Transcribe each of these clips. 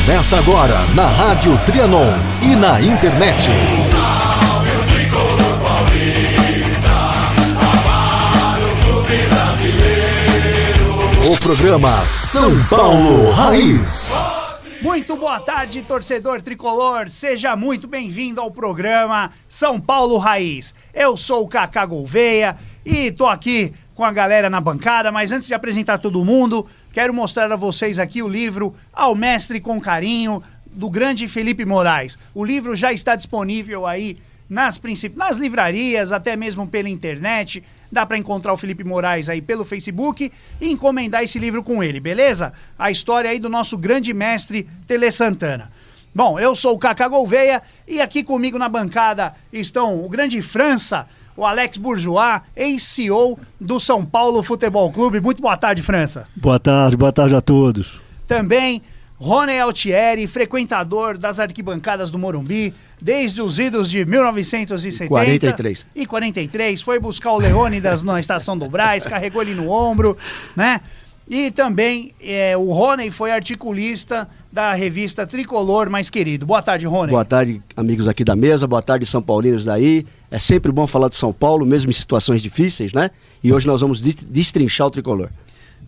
Começa agora na Rádio Trianon e na internet. Salve o tricolor paulista, amar o clube brasileiro. O programa São Paulo Raiz. Muito boa tarde, torcedor tricolor. Seja muito bem-vindo ao programa São Paulo Raiz. Eu sou o Kaká Gouveia e tô aqui com a galera na bancada, mas antes de apresentar todo mundo, quero mostrar a vocês aqui o livro Ao Mestre com Carinho, do grande Felipe Moraes. O livro já está disponível aí nas livrarias, até mesmo pela internet. Dá para encontrar o Felipe Moraes aí pelo Facebook e encomendar esse livro com ele, beleza? A história aí do nosso grande mestre Tele Santana. Bom, eu sou o Kaká Gouveia e aqui comigo na bancada estão o grande França, o Alex Bourgeois, ex-CEO do São Paulo Futebol Clube. Muito boa tarde, França. Boa tarde a todos. Também Rony Altieri, frequentador das arquibancadas do Morumbi, desde os idos de 1970 e 43, foi buscar o Leônidas na Estação do Brás, carregou ele no ombro, né? E também o Rony foi articulista da revista Tricolor Mais Querido. Boa tarde, Rony. Boa tarde, amigos aqui da mesa, boa tarde, São Paulinos daí. É sempre bom falar de São Paulo, mesmo em situações difíceis, né? E hoje nós vamos destrinchar o Tricolor.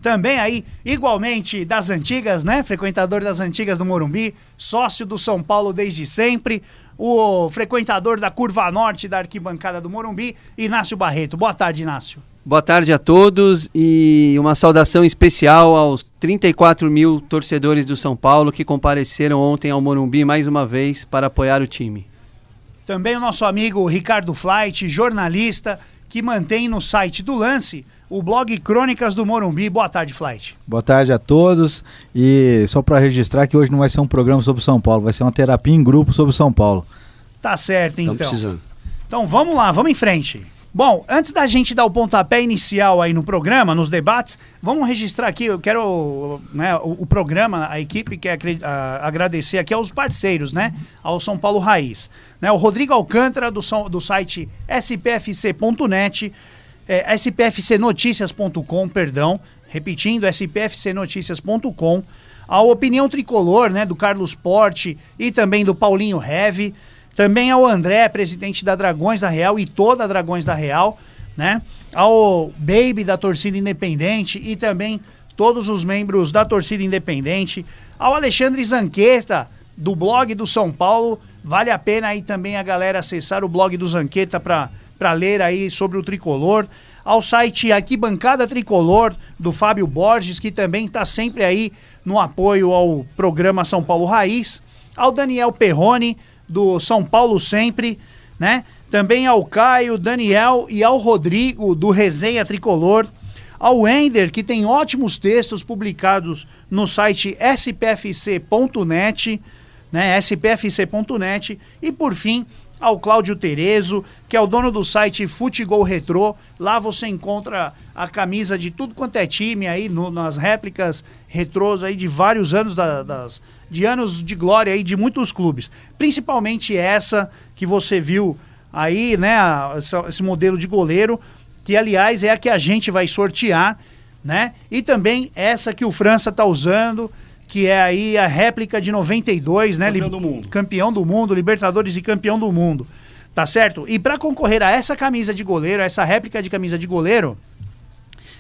Também aí, igualmente das antigas, né? Frequentador das antigas do Morumbi, sócio do São Paulo desde sempre, o frequentador da Curva Norte da arquibancada do Morumbi, Inácio Barreto. Boa tarde, Inácio. Boa tarde a todos e uma saudação especial aos 34 mil torcedores do São Paulo que compareceram ontem ao Morumbi mais uma vez para apoiar o time. Também o nosso amigo Ricardo Flight, jornalista, que mantém no site do Lance o blog Crônicas do Morumbi. Boa tarde, Flight. Boa tarde a todos e só para registrar que hoje não vai ser um programa sobre São Paulo, vai ser uma terapia em grupo sobre São Paulo. Tá certo, então. Estamos precisando. Então vamos lá, vamos em frente. Bom, antes da gente dar o pontapé inicial aí no programa, nos debates, vamos registrar aqui, eu quero, né, o programa, a equipe quer agradecer aqui aos parceiros, né, ao São Paulo Raiz. Né, o Rodrigo Alcântara, do site spfc.net, spfcnoticias.com, perdão, repetindo, spfcnoticias.com, a Opinião Tricolor, né, do Carlos Porte e também do Paulinho Heve, também ao André, presidente da Dragões da Real e toda a Dragões da Real, né? Ao Baby da torcida independente e também todos os membros da torcida independente, ao Alexandre Zanqueta, do blog do São Paulo. Vale a pena aí também a galera acessar o blog do Zanqueta para ler aí sobre o Tricolor. Ao site Arquibancada Tricolor, do Fábio Borges, que também está sempre aí no apoio ao programa São Paulo Raiz. Ao Daniel Perrone, do São Paulo Sempre, né? Também ao Caio, Daniel e ao Rodrigo, do Resenha Tricolor. Ao Ender, que tem ótimos textos publicados no site spfc.net, né? spfc.net. E por fim, ao Cláudio Terezo, que é o dono do site Futebol Retrô. Lá você encontra a camisa de tudo quanto é time aí, nas réplicas retrôs aí de vários anos de anos de glória aí de muitos clubes. Principalmente essa que você viu aí, né, esse modelo de goleiro, que aliás é a que a gente vai sortear, né? E também essa que o França tá usando, que é aí a réplica de 92, né? Campeão do mundo. Campeão do mundo, Libertadores e campeão do mundo. Tá certo? E para concorrer a essa camisa de goleiro, essa réplica de camisa de goleiro,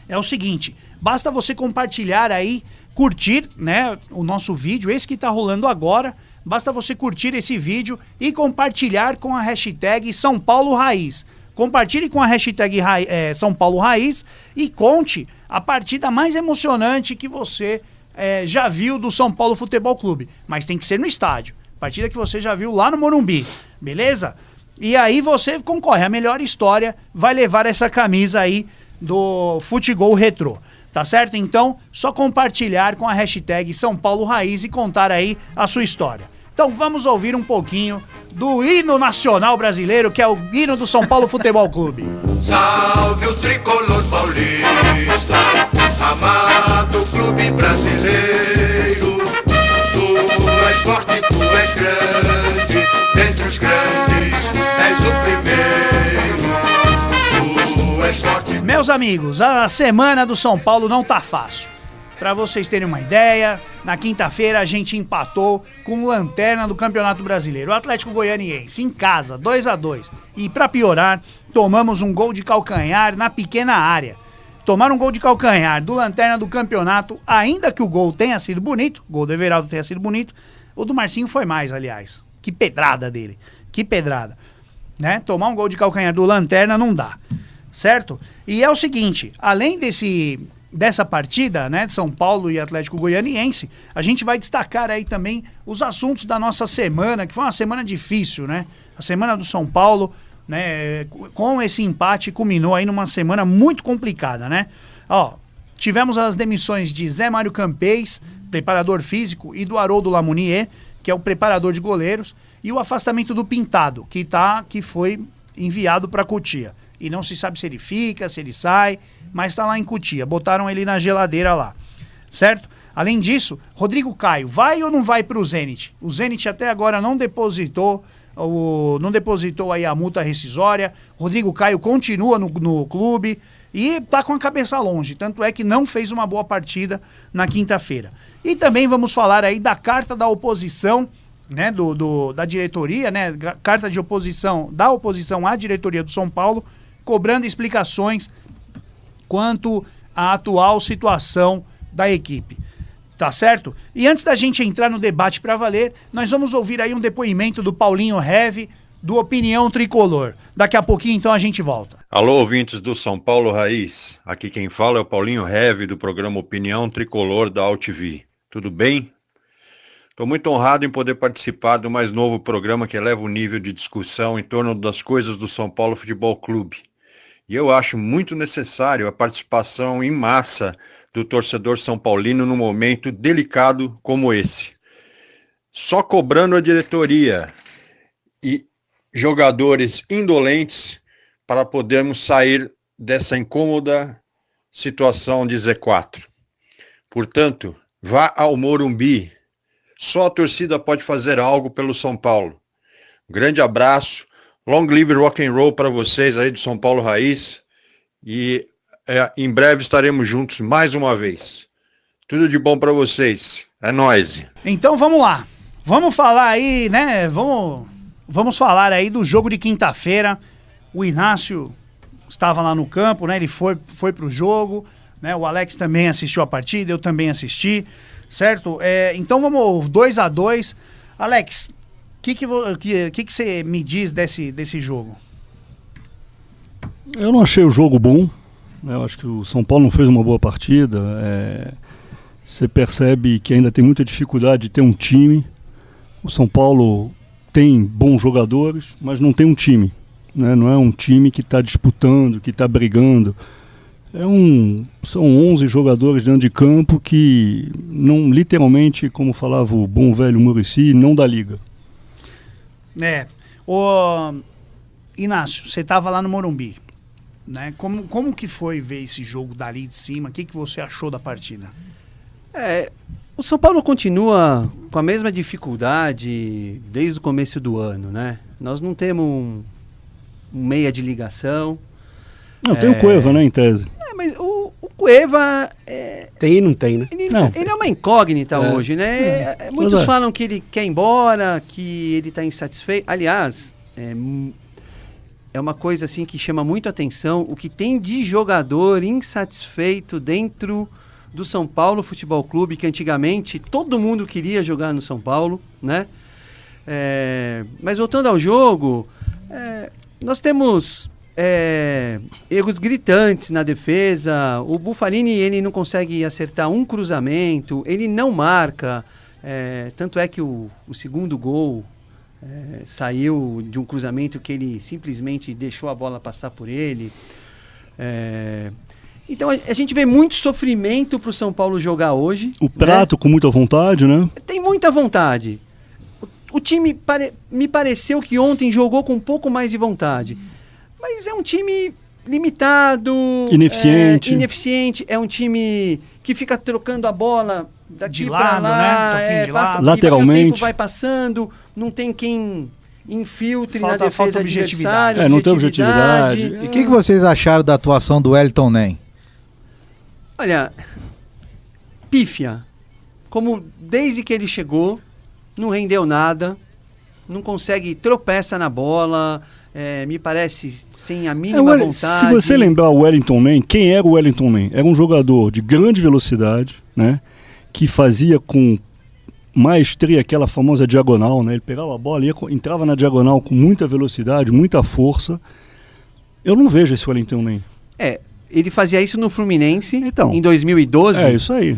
é o seguinte, basta você compartilhar aí, curtir, né, o nosso vídeo, esse que tá rolando agora, basta você curtir esse vídeo e compartilhar com a hashtag São Paulo Raiz. Compartilhe com a hashtag São Paulo Raiz e conte a partida mais emocionante que você já viu do São Paulo Futebol Clube. Mas tem que ser no estádio. Partida que você já viu lá no Morumbi, beleza? E aí você concorre, a melhor história vai levar essa camisa aí do Futebol Retrô. Tá certo? Então, só compartilhar com a hashtag São Paulo Raiz e contar aí a sua história. Então vamos ouvir um pouquinho do hino nacional brasileiro, que é o hino do São Paulo Futebol Clube. Salve o tricolor paulista, amado clube brasileiro. Tu és forte, tu és grande, dentre os grandes és o primeiro. Tu és forte. Meus amigos, a semana do São Paulo não tá fácil. Para vocês terem uma ideia, na quinta-feira a gente empatou com o lanterna do Campeonato Brasileiro, o Atlético Goianiense, em casa, 2-2. E para piorar, tomamos um gol de calcanhar na pequena área. Tomaram um gol de calcanhar do lanterna do campeonato, ainda que o gol tenha sido bonito, o gol do Everaldo tenha sido bonito, o do Marcinho foi mais, aliás. Que pedrada dele, que pedrada. Né? Tomar um gol de calcanhar do lanterna não dá, certo? E é o seguinte, além dessa partida, né, de São Paulo e Atlético Goianiense, a gente vai destacar aí também os assuntos da nossa semana, que foi uma semana difícil, né? A semana do São Paulo, né, com esse empate, culminou aí numa semana muito complicada, né? Ó, tivemos as demissões de Zé Mário Campês, preparador físico, e do Haroldo Lamounier, que é o preparador de goleiros, e o afastamento do Pintado, que foi enviado para Cotia. E não se sabe se ele fica, se ele sai, mas está lá em Cotia. Botaram ele na geladeira lá, certo? Além disso, Rodrigo Caio, vai ou não vai para o Zenit? O Zenit até agora não depositou aí a multa rescisória. Rodrigo Caio continua no clube e está com a cabeça longe. Tanto é que não fez uma boa partida na quinta-feira. E também vamos falar aí da carta da oposição, né, da diretoria, né, carta de oposição da oposição à diretoria do São Paulo, cobrando explicações quanto à atual situação da equipe. Tá certo? E antes da gente entrar no debate para valer, nós vamos ouvir aí um depoimento do Paulinho Heavy, do Opinião Tricolor. Daqui a pouquinho, então, a gente volta. Alô, ouvintes do São Paulo Raiz. Aqui quem fala é o Paulinho Heavy, do programa Opinião Tricolor da AltV. Tudo bem? Estou muito honrado em poder participar do mais novo programa que eleva o nível de discussão em torno das coisas do São Paulo Futebol Clube. E eu acho muito necessário a participação em massa do torcedor são paulino num momento delicado como esse. Só cobrando a diretoria e jogadores indolentes para podermos sair dessa incômoda situação de Z4. Portanto, vá ao Morumbi. Só a torcida pode fazer algo pelo São Paulo. Um grande abraço. Long live rock and roll para vocês aí do São Paulo Raiz. E em breve estaremos juntos mais uma vez. Tudo de bom para vocês. É nóis. Então vamos lá. Vamos falar aí, né? Vamos falar aí do jogo de quinta-feira. O Inácio estava lá no campo, né? Ele foi pro jogo, né? O Alex também assistiu a partida, eu também assisti, certo? Então vamos 2-2. Alex, o que você me diz desse jogo? Eu não achei o jogo bom. Eu acho que o São Paulo não fez uma boa partida. Você percebe que ainda tem muita dificuldade de ter um time. O São Paulo tem bons jogadores, mas não tem um time, né? Não é um time que está disputando, que está brigando. São 11 jogadores dentro de campo que, não, literalmente, como falava o bom velho Muricy, não dá liga. Ô Inácio, você estava lá no Morumbi, né? Como que foi ver esse jogo dali de cima? O que você achou da partida? O São Paulo continua com a mesma dificuldade desde o começo do ano, né? Nós não temos um meia de ligação. Não, tem o Cueva, né, em tese. Mas o Cueva... Tem e não tem, né? Ele é uma incógnita hoje, né? Muitos falam que ele quer ir embora, que ele está insatisfeito. Aliás, é uma coisa assim que chama muito atenção, o que tem de jogador insatisfeito dentro do São Paulo Futebol Clube, que antigamente todo mundo queria jogar no São Paulo, né? Mas voltando ao jogo, nós temos erros gritantes na defesa. O Buffarini, ele não consegue acertar um cruzamento, ele não marca, tanto é que o segundo gol saiu de um cruzamento que ele simplesmente deixou a bola passar por ele. Então a gente vê muito sofrimento para o São Paulo jogar hoje. O Prato, né? Com muita vontade, né? Tem muita vontade. O time me pareceu que ontem jogou com um pouco mais de vontade. Mas é um time limitado. Ineficiente. É um time que fica trocando a bola daqui para lá. Né? Lateralmente. O tempo vai passando, não tem quem infiltre na defesa adversária. Não tem objetividade. E o que vocês acharam da atuação do Wellington Nem? Olha, pífia. Como desde que ele chegou, não rendeu nada, não consegue, tropeça na bola, me parece sem a mínima vontade. Se você lembrar o Wellington Nem, quem era o Wellington Nem? Era um jogador de grande velocidade, né? Que fazia com maestria aquela famosa diagonal, né? Ele pegava a bola, entrava na diagonal com muita velocidade, muita força. Eu não vejo esse Wellington Nem. Ele fazia isso no Fluminense então, em 2012. É isso aí.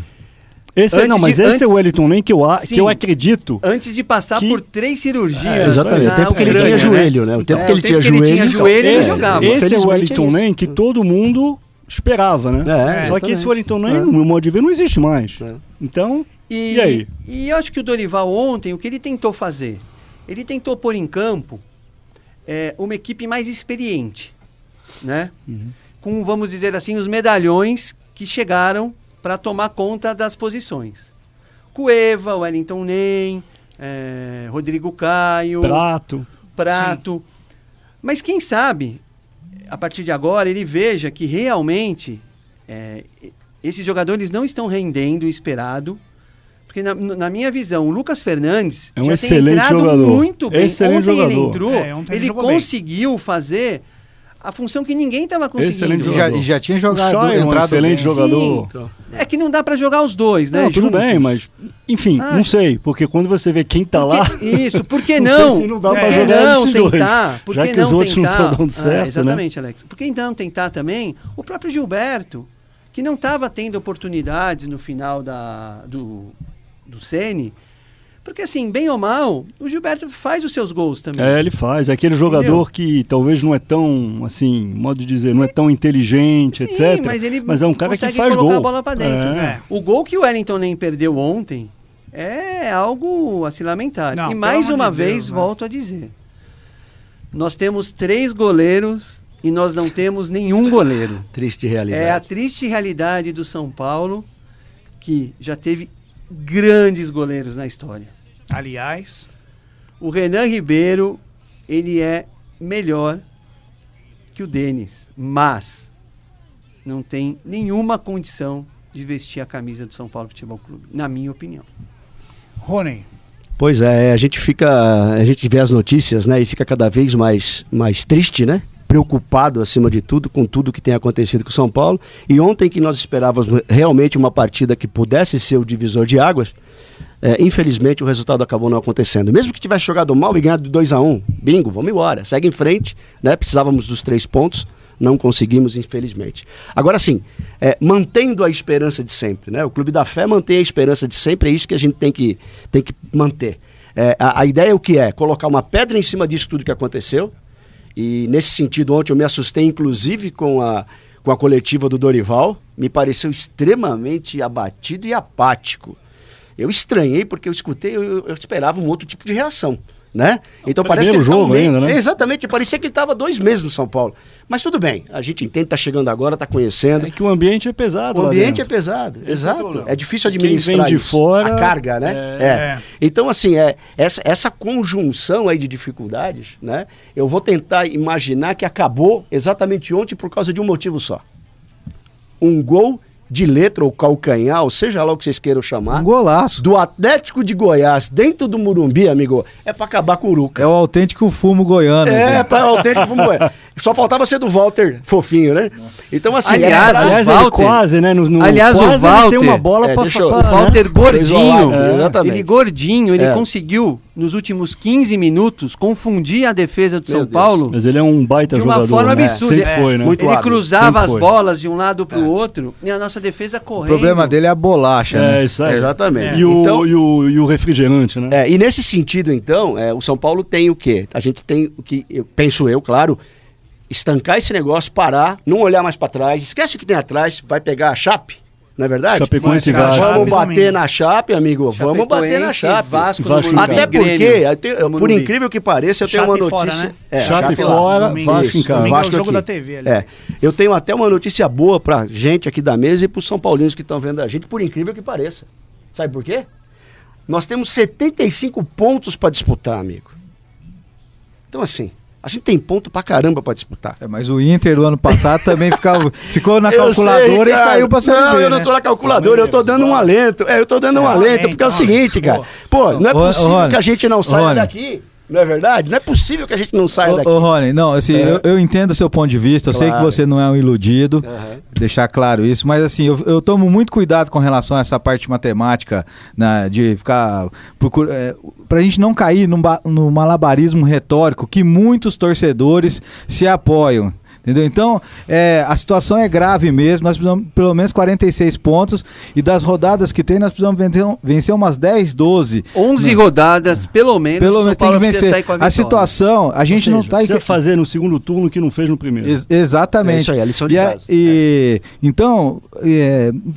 Esse é o Wellington Nem que eu acredito. Antes de passar por 3 cirurgias. Exatamente, o tempo que ele tinha joelho, né? O tempo que ele tinha joelho, ele jogava. Esse é o Wellington Nem que todo mundo esperava, né? Só que esse Wellington Nem, no meu modo de ver, não existe mais. Então, e aí? E eu acho que o Dorival ontem, o que ele tentou fazer? Ele tentou pôr em campo uma equipe mais experiente, né? Com, vamos dizer assim, os medalhões que chegaram para tomar conta das posições. Cueva, Wellington Nem, Rodrigo Caio, Prato. Mas quem sabe, a partir de agora, ele veja que realmente esses jogadores não estão rendendo o esperado. Porque na minha visão, o Lucas Fernandes é um excelente jogador. Muito bem. Excelente ontem jogador. Ele entrou, ele conseguiu bem. fazer a função que ninguém estava conseguindo. Já tinha jogado, entrado excelente jogador. Sim. É que não dá para jogar os dois, né? Não, tudo bem, mas enfim, não sei, porque quando você vê quem tá lá, isso, por que não? Não sei se não dá para jogar esses tentar, dois, por já que os outros não estão dando certo, exatamente, né? Alex. Por que então tentar também o próprio Gilberto, que não estava tendo oportunidades no final do Ceni? Porque assim, bem ou mal, o Gilberto faz os seus gols também. Ele faz. É aquele jogador que talvez não é tão, assim, modo de dizer, não é tão inteligente, sim, etc. Mas é um cara que faz colocar gol. A bola pra dentro. O gol que o Wellington Nem perdeu ontem é algo a se lamentar. Não, e mais uma vez, Deus, volto a dizer, nós temos 3 goleiros e nós não temos nenhum goleiro. Triste realidade. É a triste realidade do São Paulo, que já teve grandes goleiros na história. Aliás, o Renan Ribeiro, ele é melhor que o Denis, mas não tem nenhuma condição de vestir a camisa do São Paulo Futebol Clube, na minha opinião. Rony. Pois a gente vê as notícias, né, e fica cada vez mais triste, né? Preocupado acima de tudo com tudo que tem acontecido com o São Paulo. E ontem, que nós esperávamos realmente uma partida que pudesse ser o divisor de águas, infelizmente o resultado acabou não acontecendo. Mesmo que tivesse jogado mal e ganhado de 2-1, bingo, vamos embora, segue em frente, né? Precisávamos dos 3 pontos, não conseguimos, infelizmente. Agora sim, mantendo a esperança de sempre, né? O Clube da Fé mantém a esperança de sempre, é isso que a gente tem que manter. A ideia é o que é? Colocar uma pedra em cima disso tudo que aconteceu. E nesse sentido, ontem eu me assustei, inclusive, com a coletiva do Dorival. Me pareceu extremamente abatido e apático. Eu estranhei, porque eu escutei, eu esperava um outro tipo de reação, né? Então parece que ele jogo ainda, né? Exatamente, parecia que ele estava 2 meses no São Paulo. Mas tudo bem, a gente entende, está chegando agora, está conhecendo. É que o ambiente é pesado. O ambiente é pesado, exato. É difícil administrar quem vem de fora, a carga, né? Então, assim, essa conjunção aí de dificuldades, né? Eu vou tentar imaginar que acabou exatamente ontem por causa de um motivo só. Um gol de letra ou calcanhar, ou seja lá o que vocês queiram chamar. Um golaço. Do Atlético de Goiás, dentro do Morumbi, amigo, é pra acabar com o Uruca. É o autêntico fumo goiano. Para o autêntico fumo goiano. Só faltava ser do Walter Fofinho, né? Então, assim... Aliás, ele quase, né? Aliás, quase o Walter... Ele tem uma bola pra... O Walter gordinho, exatamente. Ele gordinho, ele conseguiu, nos últimos 15 minutos, confundir a defesa do São Paulo. Mas ele é um baita de jogador. De uma forma absurda. Sempre foi, né? Ele cruzava as bolas de um lado pro outro e a nossa defesa correndo. O problema dele é a bolacha, né? Isso aí. Exatamente. E o refrigerante, né? E nesse sentido, então, o São Paulo tem o quê? A gente tem o que, penso eu, claro, estancar esse negócio, parar, não olhar mais para trás, esquece o que tem atrás, vai pegar a Chape, não é verdade? Chapecoense e Vasco. Vasco. Vamos bater na Chape, amigo, vamos bater na Chape. Vasco até porque, por incrível que pareça, eu tenho uma notícia... Chape fora, Vasco em casa. Vasco é o jogo da TV ali. Eu tenho até uma notícia boa pra gente aqui da mesa e pros São Paulinos que estão vendo a gente, por incrível que pareça. Sabe por quê? Nós temos 75 pontos para disputar, amigo. Então, assim, A gente tem ponto pra caramba pra disputar. Mas o Inter do ano passado também ficou na calculadora e caiu pra Série B. Não, eu não tô na calculadora, eu tô dando um alento. Eu tô dando um alento, porque é o seguinte, cara. Pô, não é possível que a gente não saia daqui. Não é verdade? Não é possível que a gente não saia daqui. Ô, Rony, não, assim, eu entendo o seu ponto de vista, eu sei que você não é um iludido, deixar claro isso, mas assim, eu tomo muito cuidado com relação a essa parte matemática, né, de ficar... pra gente não cair no malabarismo retórico que muitos torcedores se apoiam. Entendeu? Então, a situação é grave mesmo, nós precisamos pelo menos 46 pontos e das rodadas que tem, nós precisamos vencer umas 10, 12. 11 rodadas, pelo menos, tem que vencer. Sair com a situação, a gente não está... Precisa fazer no segundo turno o que não fez no primeiro. Exatamente. É isso aí, a lição de casa. Então,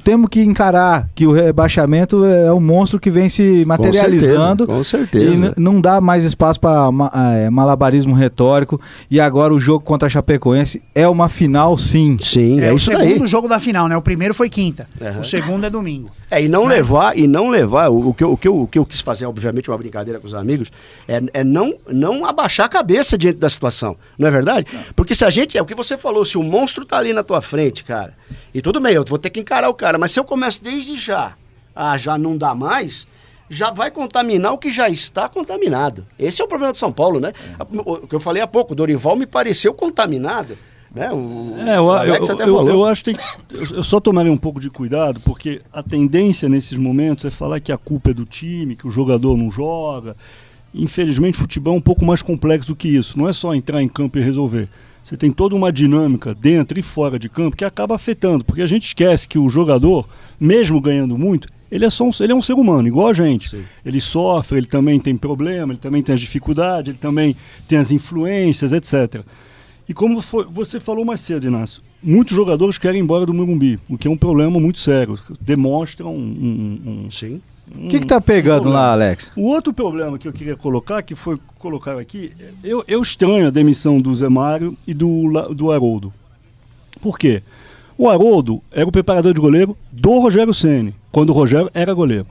temos que encarar que o rebaixamento é um monstro que vem se materializando. Com certeza. E não dá mais espaço para malabarismo retórico. E agora o jogo contra a Chapecoense é uma final, sim. Sim, é isso daí. O segundo jogo da final, né? O primeiro foi quinta, o segundo é domingo. E não levar, o que eu quis fazer, obviamente, uma brincadeira com os amigos, é não abaixar a cabeça diante da situação, não é verdade? Não. Porque se a gente, é o que você falou, se o monstro tá ali na tua frente, cara, e tudo bem, eu vou ter que encarar o cara, mas se eu começo desde já não dá mais, já vai contaminar o que já está contaminado. Esse é o problema de São Paulo, né? O que eu falei há pouco, o Dorival me pareceu contaminado. Né? O Alex até falou. Eu acho que eu só tomaria um pouco de cuidado, porque a tendência nesses momentos é falar que a culpa é do time, que o jogador não joga. Infelizmente, futebol é um pouco mais complexo do que isso. Não é só entrar em campo e resolver. Você tem toda uma dinâmica dentro e fora de campo que acaba afetando, porque a gente esquece que o jogador, mesmo ganhando muito, ele é um ser humano, igual a gente. Sim. Ele sofre, ele também tem problema, ele também tem as dificuldades, ele também tem as influências, etc. E como você falou mais cedo, Inácio, muitos jogadores querem ir embora do Morumbi, o que é um problema muito sério. Demonstra Sim. O que tá pegando lá, Alex? O outro problema que eu queria colocar, que foi colocar aqui, eu estranho a demissão do Zé Mário e do Haroldo. Por quê? O Haroldo era o preparador de goleiro do Rogério Ceni, quando o Rogério era goleiro.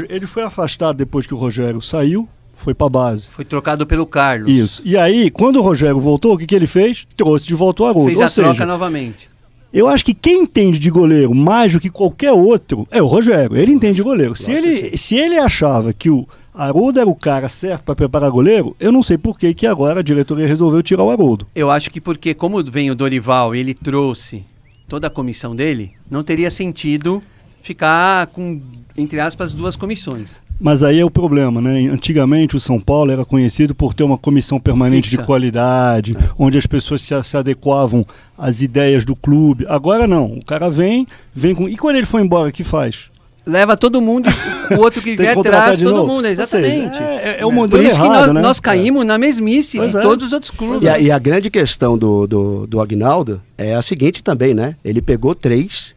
Ele foi afastado depois que o Rogério saiu, foi pra base. Foi trocado pelo Carlos. Isso. E aí, quando o Rogério voltou, o que ele fez? Trouxe de volta o Haroldo. Fez a troca novamente. Eu acho que quem entende de goleiro mais do que qualquer outro é o Rogério. Ele entende de goleiro. Se ele achava que o Haroldo era o cara certo para preparar goleiro, eu não sei por que agora a diretoria resolveu tirar o Haroldo. Eu acho que porque, como vem o Dorival e ele trouxe toda a comissão dele, não teria sentido ficar com, entre aspas, duas comissões. Mas aí é o problema, né? Antigamente o São Paulo era conhecido por ter uma comissão permanente de qualidade, onde as pessoas se adequavam às ideias do clube. Agora não, o cara vem com... E quando ele for embora, o que faz? Leva todo mundo, o outro que vier atrás, todo mundo, exatamente. É o modelo Por isso errado, que né? nós caímos na mesmice de todos os outros clubes. E a grande questão do Aguinaldo é a seguinte também, né? Ele pegou três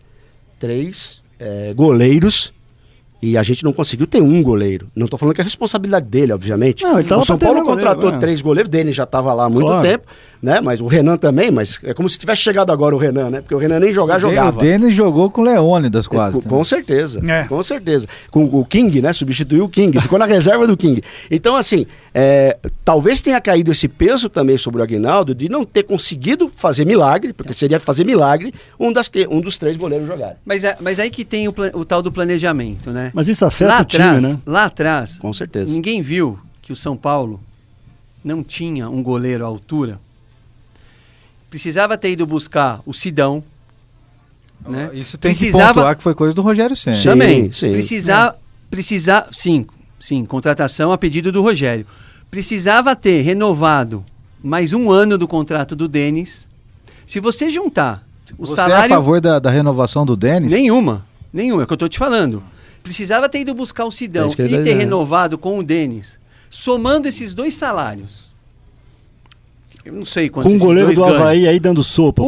goleiros e a gente não conseguiu ter um goleiro. Não estou falando que é a responsabilidade dele, obviamente. Não, o São Paulo contratou 3 goleiros, Denis já estava lá há muito tempo, né? Mas o Renan também, mas é como se tivesse chegado agora o Renan, né? Porque o Renan nem jogava. O Denis jogou com o Leônidas quase. Com certeza, com certeza. Com o King, né? Substituiu o King, ficou na reserva do King. Então, assim, talvez tenha caído esse peso também sobre o Aguinaldo de não ter conseguido fazer milagre, porque seria fazer milagre um dos 3 goleiros jogarem. Mas aí que tem o tal do planejamento, né? Mas isso afeta o time, né? Lá atrás, com certeza. Ninguém viu que o São Paulo não tinha um goleiro à altura. Precisava ter ido buscar o Sidão. Né? Isso tem que pontuar que foi coisa do Rogério Ceni. Também. Sim. Sim, contratação a pedido do Rogério. Precisava ter renovado mais um ano do contrato do Denis. Se você juntar o salário... Você é a favor da renovação do Denis? Nenhuma, é o que eu estou te falando. Precisava ter ido buscar o Sidão e ter renovado com o Denis, somando esses 2 salários. Eu não sei quantos. Com o goleiro do Avaí aí dando sopa.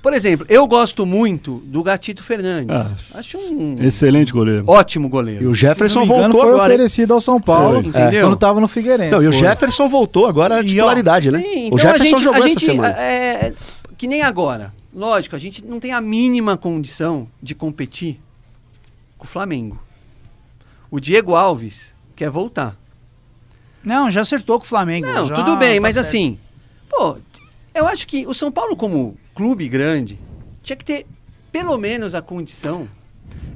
Por exemplo, eu gosto muito do Gatito Fernandes. Acho um excelente goleiro. Ótimo goleiro. E o Jefferson voltou agora. Foi oferecido ao São Paulo, entendeu? Quando estava no Figueirense. Não, e o Jefferson voltou agora à titularidade, né? Sim, o então Jefferson jogou essa semana. Que nem agora. Lógico, a gente não tem a mínima condição de competir com o Flamengo. O Diego Alves quer voltar. Não, já acertou com o Flamengo. Não, já tudo bem, tá mas certo. assim, pô, eu acho que o São Paulo, como clube grande, tinha que ter pelo menos a condição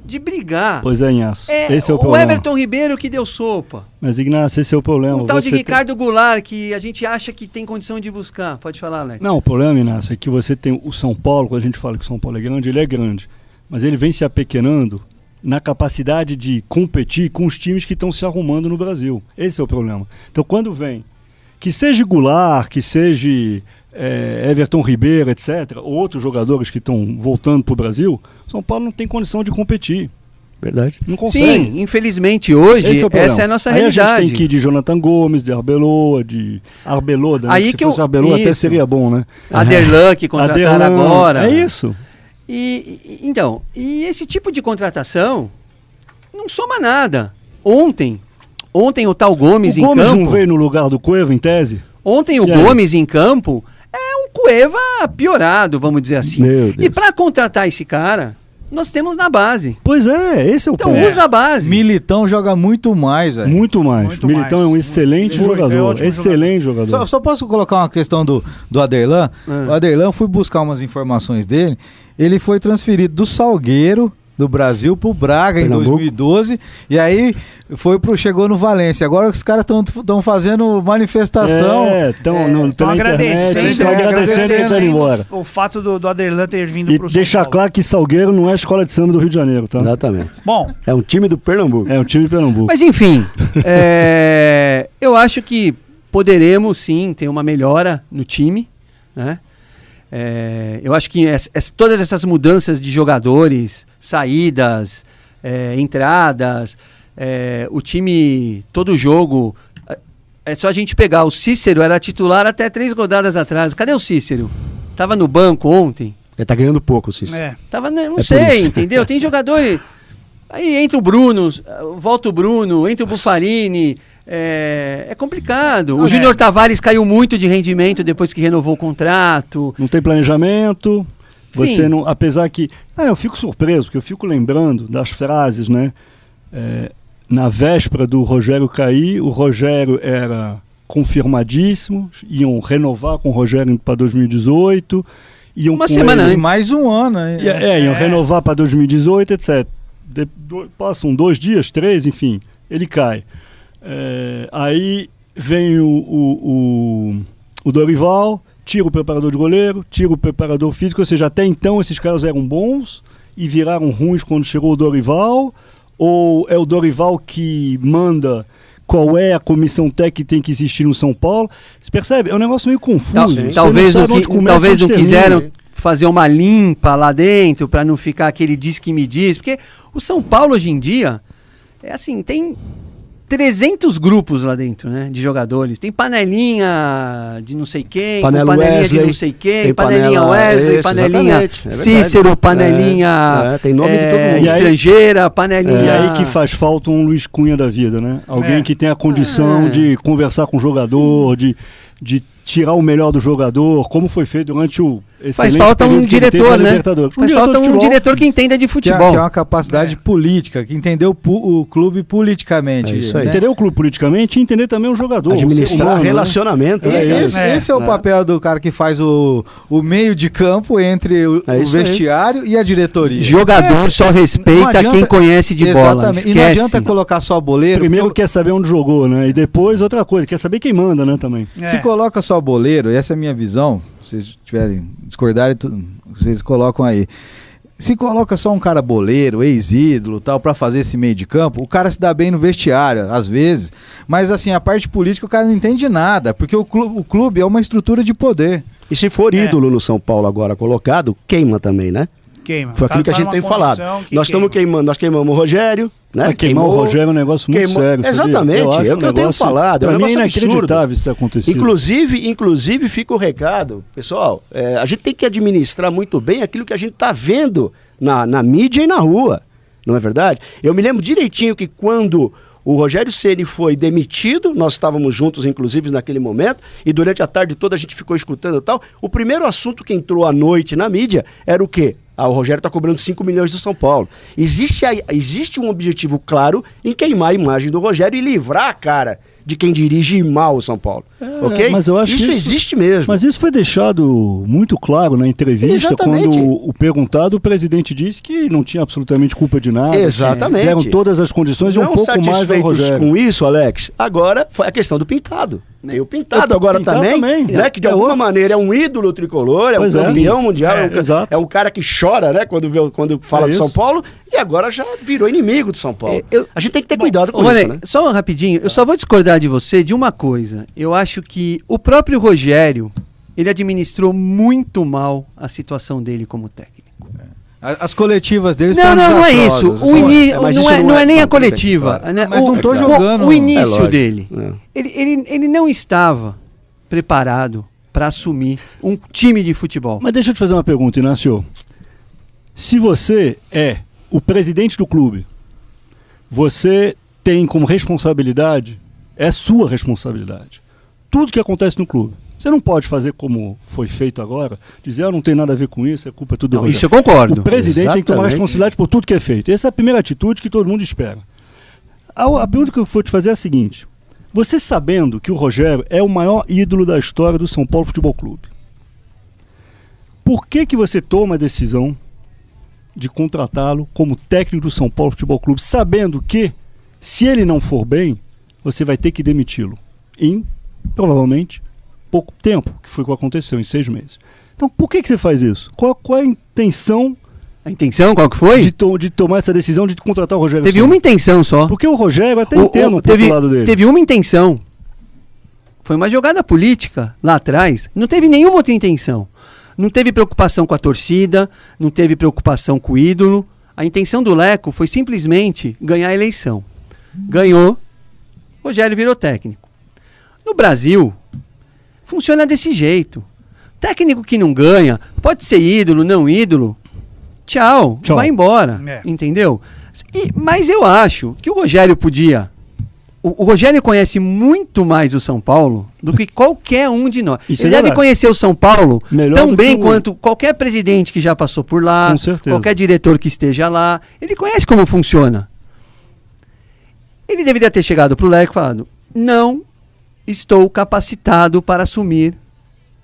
de brigar. Pois é, Inhaço. Esse é o o problema. Everton Ribeiro que deu sopa. Mas, Ignacio, esse é o problema. O tal de Você Ricardo Goulart, que a gente acha que tem condição de buscar. Pode falar, Alex. Não, o problema, Inácio, é que você tem o São Paulo, quando a gente fala que o São Paulo é grande, ele é grande. Mas ele vem se apequenando na capacidade de competir com os times que estão se arrumando no Brasil. Esse é o problema. Então, quando vem, que seja Goulart, que seja Everton Ribeiro, etc., ou outros jogadores que estão voltando para o Brasil, São Paulo não tem condição de competir. Verdade. Não consegue. Sim, infelizmente hoje, Esse é o problema. essa é a nossa Aí realidade. a gente tem que ir de Jonathan Gomes, de Arbeloa, de Arbeloa, né? Aí Se que fosse eu- Arbeloa até isso. seria bom, né? Aderlan, que contrataram Aderlan, agora. É isso. Então, esse tipo de contratação não soma nada. Ontem o tal Gomes O em Gomes campo... não veio no lugar do Cueva, em tese? Ontem o E aí? Gomes em campo é um Cueva piorado, vamos dizer assim. Meu Deus. E para contratar esse cara, nós temos na base. Pois é, esse é o Então ponto. usa a base. Militão joga muito mais, velho. Muito mais. Muito Militão mais. é um excelente Ele é jogador. ótimo Excelente jogador. Só posso colocar uma questão do Aderlan? O Aderlan, eu fui buscar umas informações dele. Ele foi transferido do Salgueiro, do Brasil, pro Braga Pernambuco. em 2012. E aí chegou no Valência. Agora os caras estão fazendo manifestação. Estão pela agradecendo, internet, estão agradecendo e indo embora. o fato do Aderlan ter vindo E pro São deixar Paulo. claro que Salgueiro não é a escola de samba do Rio de Janeiro, tá? Exatamente. Bom, É um time do Pernambuco. É o time de Pernambuco. Mas enfim, eu acho que poderemos sim ter uma melhora no time, né? Eu acho que todas essas mudanças de jogadores, saídas, entradas, o time, todo jogo, é só a gente pegar. O Cícero era titular até 3 rodadas atrás. Cadê o Cícero? Tava no banco ontem. Ele tá ganhando pouco, Cícero. Tava, não por sei, isso. entendeu? Tem jogadores. Aí entra o Bruno, volta o Bruno, entra o Bufarini. É complicado. O Júnior Tavares caiu muito de rendimento depois que renovou o contrato. Não tem planejamento. Você Sim. não. Apesar que. Eu fico surpreso, porque eu fico lembrando das frases, né? Na véspera do Rogério cair, o Rogério era confirmadíssimo, iam renovar com o Rogério para 2018. Iam Uma com semana ele- antes. Mais um ano. iam renovar para 2018, etc. Passam 2 dias, 3, enfim, ele cai. Aí vem o Dorival, tira o preparador de goleiro, tira o preparador físico, ou seja, até então esses caras eram bons e viraram ruins quando chegou o Dorival, ou é o Dorival que manda qual é a comissão técnica que tem que existir no São Paulo? Você percebe? É um negócio meio confuso. Você Talvez não não, sabe onde começa, talvez não onde termina. quiseram fazer uma limpa lá dentro para não ficar aquele diz que me diz, porque o São Paulo hoje em dia é assim, tem 300 grupos lá dentro, né, de jogadores. Tem panelinha de não sei quem, Panela panelinha Wesley, de não sei quem, tem panelinha panela- Wesley, isso, panelinha exatamente, é verdade. Cícero, panelinha tem nome de todo mundo. estrangeira, panelinha... E aí que faz falta um Luiz Cunha da vida, né? Alguém que tem a condição de conversar com o jogador, de tirar o melhor do jogador, como foi feito durante o Faz excelente falta um período que ele teve diretor, na né? Libertadores. Faz diretor falta de um futebol. diretor que entenda de Que futebol. é uma capacidade política, que entendeu o clube politicamente. É isso aí. né? Entender o clube politicamente e entender também o jogador. o ser Administrar humano, né? relacionamento. E- né, cara? esse é o papel do cara que faz o meio de campo entre o É isso aí. vestiário e a diretoria. Jogador só não respeita adianta- quem conhece de bola. Exatamente. E não Esquece. adianta colocar só boleiro. Primeiro porque quer saber onde jogou, né? E depois outra coisa, quer saber quem manda, né, também. se coloca só boleiro, essa é a minha visão, se vocês tiverem discordarem, vocês colocam aí. Se coloca só um cara boleiro, ex-ídolo, tal, pra fazer esse meio de campo, o cara se dá bem no vestiário, às vezes, mas assim, a parte política o cara não entende nada, porque o clube é uma estrutura de poder. E se for ídolo no São Paulo agora colocado, queima também, né? queima. Foi aquilo que a gente numa tem falado. condição que Nós estamos queimando, nós queimamos o Rogério, né? Mas queimar o Rogério é um negócio muito sério. sabia? Exatamente, Eu acho é o que eu tenho falado. É um Pra mim é negócio absurdo. inacreditável isso ter acontecido. Inclusive fica o recado, pessoal, a gente tem que administrar muito bem aquilo que a gente está vendo na mídia e na rua, não é verdade? Eu me lembro direitinho que quando o Rogério Ceni foi demitido, nós estávamos juntos, inclusive, naquele momento, e durante a tarde toda a gente ficou escutando e tal. O primeiro assunto que entrou à noite na mídia era o quê? O Rogério está cobrando 5 milhões do São Paulo. Existe um objetivo claro em queimar a imagem do Rogério e livrar a cara de quem dirige mal o São Paulo. Ok? Mas eu acho isso que existe mesmo. Mas isso foi deixado muito claro na entrevista. Exatamente. Quando o perguntado, o presidente disse que não tinha absolutamente culpa de nada. Exatamente. Deram todas as condições e um Não pouco mais ao satisfeitos Rogério. com isso, Alex, agora foi a questão do Pintado. Tem o Pintado agora Pintado também, também. né, que de alguma maneira é um ídolo tricolor, é um Pois é. campeão mundial, Exato. é um cara que chora, né, quando fala do isso. São Paulo, e agora já virou inimigo do São Paulo. A gente tem que ter cuidado com Rony, isso, né? só rapidinho, eu só vou discordar de você de uma coisa. Eu acho que o próprio Rogério, ele administrou muito mal a situação dele como técnico. As coletivas deles Não, foram não é desastrosas. isso. O mas não, isso não é nem a tudo bem, coletiva. claro. Né? Mas não tô o- jogando. O É início lógico. dele. É. Ele não estava preparado para assumir um time de futebol. Mas deixa eu te fazer uma pergunta, Inácio. Se você é o presidente do clube, você tem como responsabilidade, é sua responsabilidade, tudo que acontece no clube. Você não pode fazer como foi feito agora, dizer, não tem nada a ver com isso, a culpa é tudo do Não, Rogério. isso eu concordo. O presidente tem que tomar Exatamente. responsabilidade por tudo que é feito. Essa é a primeira atitude que todo mundo espera. A pergunta que eu vou te fazer é a seguinte. Você sabendo que o Rogério é o maior ídolo da história do São Paulo Futebol Clube, por que você toma a decisão de contratá-lo como técnico do São Paulo Futebol Clube, sabendo que, se ele não for bem, você vai ter que demiti-lo em, provavelmente, pouco tempo, que foi o que aconteceu, em 6 meses. Então, por que você faz isso? Qual é a intenção A intenção, qual que foi? de tomar essa decisão de contratar o Rogério Teve Ceni? uma intenção só. Porque o Rogério até entendo um pouco teve, o lado dele. teve uma intenção. Foi uma jogada política lá atrás. Não teve nenhuma outra intenção. Não teve preocupação com a torcida, não teve preocupação com o ídolo. A intenção do Leco foi simplesmente ganhar a eleição. Ganhou, Rogério virou técnico. No Brasil, funciona desse jeito. Técnico que não ganha, pode ser ídolo, não ídolo, tchau. Vai embora, entendeu? Mas eu acho que o Rogério podia... O Rogério conhece muito mais o São Paulo do que qualquer um de nós. Isso é Ele deve verdade. conhecer o São Paulo Melhor tão do bem que o- quanto qualquer presidente que já passou por lá, Com certeza. qualquer diretor que esteja lá. Ele conhece como funciona. Ele deveria ter chegado pro Leco e falado: não estou capacitado para assumir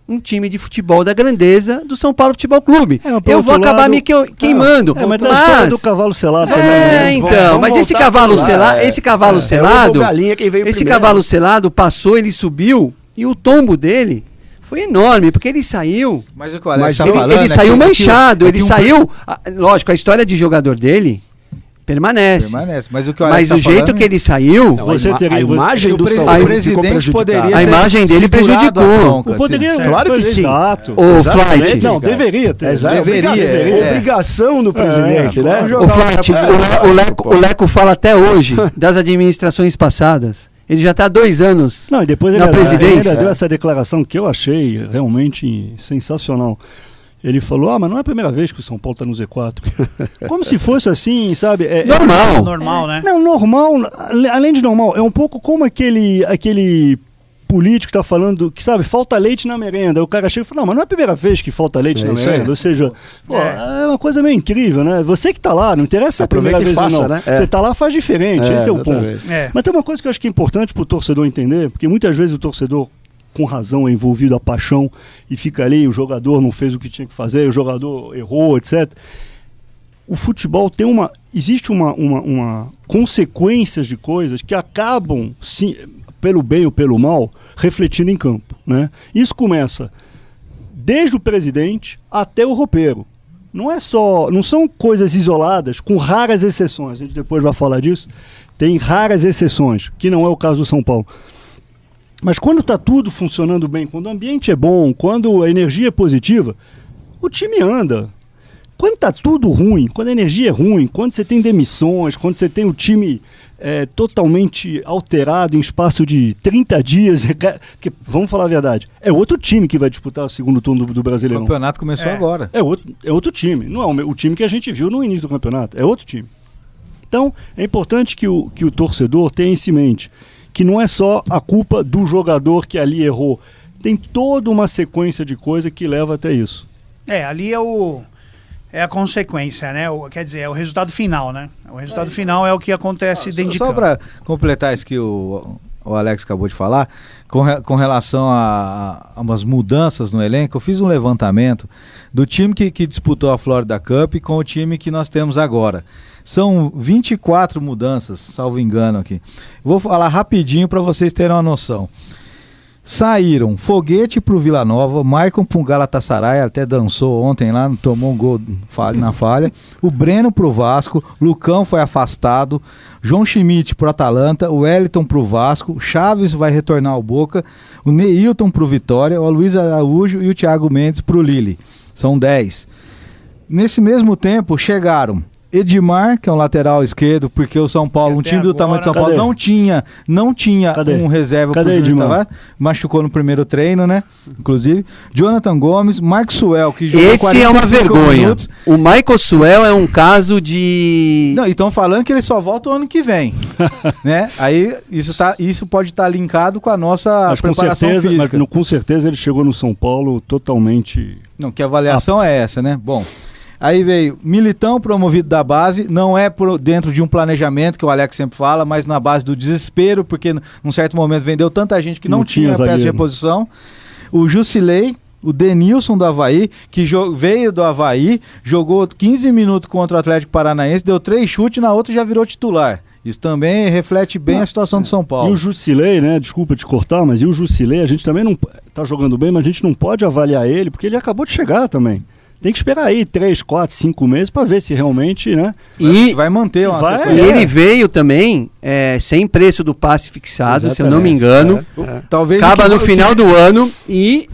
um time de futebol da grandeza do São Paulo Futebol Clube. É, mas por Eu vou outro acabar lado- me queimando. Mas tem a história do cavalo selado também. né? Então, Vamos mas esse voltar cavalo pra lá, selado, esse cavalo selado, o galinha quem veio esse primeiro. cavalo selado passou, ele subiu e o tombo dele foi enorme, porque ele saiu, Mas o que o Alex Mas tá ele- falando ele é saiu que- manchado, é ele que um- saiu, lógico, a história de jogador dele permanece. Permanece. Mas o que o Alex Mas tá o jeito falando- que ele saiu, Não, Você teria- a imagem o do São o Paulo ficou presidente prejudicada. poderia A ter imagem dele segurado prejudicou. a bronca, Poderia- assim. Claro que sim. Exato. Ô, Exatamente, Flight, Não, cara. deveria ter. Deveria, Obrigação do presidente, né? o Flight, o Leco fala até hoje das administrações passadas. Ele já está há 2 anos Não, e depois na ele presidência. ainda deu essa declaração que eu achei realmente sensacional. Ele falou, mas não é a primeira vez que o São Paulo está no Z4. Como se fosse assim, sabe? Normal. Normal, né? Não, normal, além de normal, é um pouco como aquele político que está falando que, sabe, falta leite na merenda. O cara chega e fala, mas não é a primeira vez que falta leite na isso merenda. aí. Ou seja, é uma coisa meio incrível, né? Você que está lá, não interessa a primeira Aproveita e vez ou faça, não. né? Você está lá, faz diferente, esse é o ponto. exatamente. É. Mas tem uma coisa que eu acho que é importante para o torcedor entender, porque muitas vezes o torcedor, com razão, é envolvido a paixão e fica ali, o jogador não fez o que tinha que fazer, o jogador errou, etc. O futebol tem existe uma consequências de coisas que acabam, sim, pelo bem ou pelo mal, refletindo em campo, né? Isso começa desde o presidente até o roupeiro. Não são coisas isoladas, com raras exceções. A gente depois vai falar disso. Tem raras exceções, que não é o caso do São Paulo. Mas quando está tudo funcionando bem, quando o ambiente é bom, quando a energia é positiva, o time anda. Quando está tudo ruim, quando a energia é ruim, quando você tem demissões, quando você tem o time totalmente alterado em espaço de 30 dias, porque, vamos falar a verdade, é outro time que vai disputar o segundo turno do O Brasileirão. campeonato começou agora. É outro time, não é o time que a gente viu no início do campeonato, é outro time. Então, é importante que o torcedor tenha isso em mente, que não é só a culpa do jogador que ali errou, tem toda uma sequência de coisas que leva até isso. Ali é a consequência, né? Quer dizer, é o resultado final, né? O resultado final é o que acontece dentro de Só campo. para completar isso que o o Alex acabou de falar, com relação a umas mudanças no elenco, eu fiz um levantamento do time que disputou a Florida Cup com o time que nós temos agora. São 24 mudanças, salvo engano aqui. Vou falar rapidinho para vocês terem uma noção. Saíram Foguete pro Vila Nova, Maicon pro Galatasaray, até dançou ontem lá, tomou um gol na falha. O Breno pro Vasco, Lucão foi afastado, João Schmidt pro Atalanta, o Wellington pro Vasco, o Chaves vai retornar ao Boca, o Neilton pro Vitória, o Luiz Araújo e o Thiago Mendes pro Lille. São 10. Nesse mesmo tempo chegaram Edmar, que é um lateral esquerdo, porque o São Paulo, um time do tamanho de São Paulo, não tinha um reserva pro Júnior Tavares, machucou no primeiro treino, né? Inclusive, Jonathan Gomes, Maxwell, que jogou esse é uma vergonha. Minutos. O Michael Suel é um caso de... Não, e estão falando que ele só volta o ano que vem, né? Aí isso pode estar linkado com a nossa preparação física. Mas, com certeza ele chegou no São Paulo totalmente... Não, que avaliação é essa, né? Bom... Aí veio Militão, promovido da base, não é dentro de um planejamento, que o Alex sempre fala, mas na base do desespero, porque num certo momento vendeu tanta gente que não tinha peça de reposição. O Jusilei, o Denilson do Avaí, que veio do Avaí, jogou 15 minutos contra o Atlético Paranaense, deu 3 chutes, na outra já virou titular. Isso também reflete bem a situação do São Paulo. E o Jusilei, né, desculpa te cortar, mas e o Jusilei, a gente também não tá jogando bem, mas a gente não pode avaliar ele, porque ele acabou de chegar também. Tem que esperar aí 3, 4, 5 meses para ver se realmente, né? E vai manter uma sequência. E ele veio também sem preço do passe fixado, se eu não me engano. Talvez acaba no final do ano e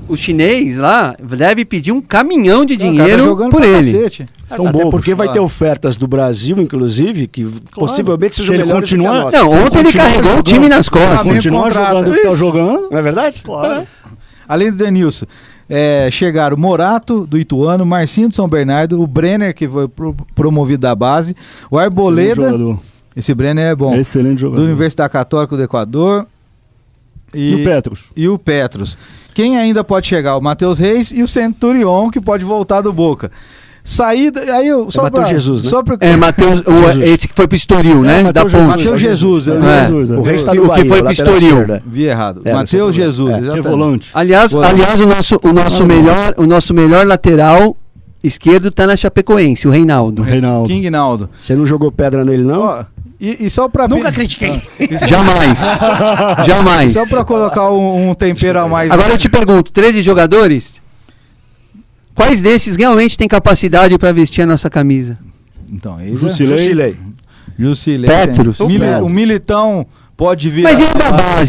o chinês lá deve pedir um caminhão de dinheiro por ele. Até porque vai ter ofertas do Brasil, inclusive, que possivelmente sejam melhores do que a nossa. Não, ontem ele carregou o time nas costas. Continuar jogando o que tá jogando. Não é verdade? Além do Denilson. Chegaram o Morato, do Ituano, Marcinho de São Bernardo, o Brenner, que foi promovido da base, o Arboleda, esse Brenner é bom, excelente jogador, do Universidade Católica do Equador, e o Petros. Quem ainda pode chegar? O Matheus Reis e o Centurion, que pode voltar do Boca. Saída, aí eu só Matheus Jesus, né? Só pra... Matheus, esse que foi pro Estoril, né? Da Ponte. Matheus Jesus. O Reis está no Bahia, que foi pro Estoril. Vi errado. Matheus Jesus, que é volante. Aliás, o nosso melhor lateral esquerdo tá na Chapecoense, o Reinaldo. King Naldo. Você não jogou pedra nele, não? E só pra... Nunca critiquei. Jamais. Jamais. Só pra colocar um tempero a mais. Agora eu te pergunto, 13 jogadores... Quais desses realmente tem capacidade para vestir a nossa camisa? Então, Jusilei. Petros. O Militão pode vir. Mas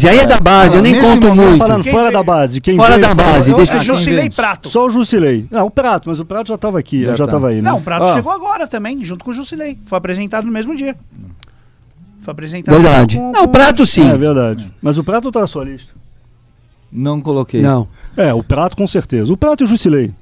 aí é da base, eu nem conto muito. Falando fora da base. Fora da base. Deixa Jusilei e Prato. Só o Jusilei. Não, o Prato, mas o Prato já estava aqui, já estava aí, né? Não, o Prato chegou agora também, junto com o Jusilei. Foi apresentado no mesmo dia. Foi apresentado. Verdade. Não, o Prato sim. É verdade. Mas o Prato tá na sua lista. Não coloquei. Não. O Prato com certeza. O Prato e o Jusilei.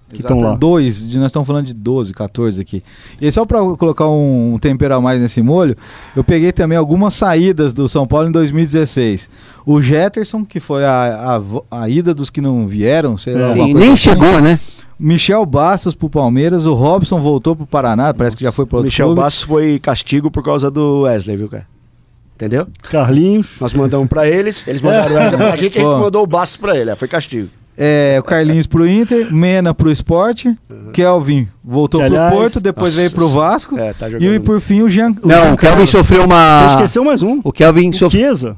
Que estão lá. Nós estamos falando de 12, 14 aqui. E só para colocar um tempero a mais nesse molho, eu peguei também algumas saídas do São Paulo em 2016. O Jetterson, que foi a ida dos que não vieram, sei lá. Sim, nem chegou, né? Michel Bastos pro Palmeiras, o Robson voltou pro Paraná, parece que já foi pro outro Michel clube. Bastos foi castigo por causa do Wesley, viu, cara? Entendeu? Carlinhos. Nós mandamos pra eles mandaram o Wesley pra gente, a gente mandou o Bastos pra ele, foi castigo. O Carlinhos pro Inter, Mena pro Sport, Kelvin voltou pro Porto, depois veio pro Vasco, e por fim o Jean... Não, o Kelvin sofreu uma... Você esqueceu mais um. O Kelvin sofreu... Chiesa.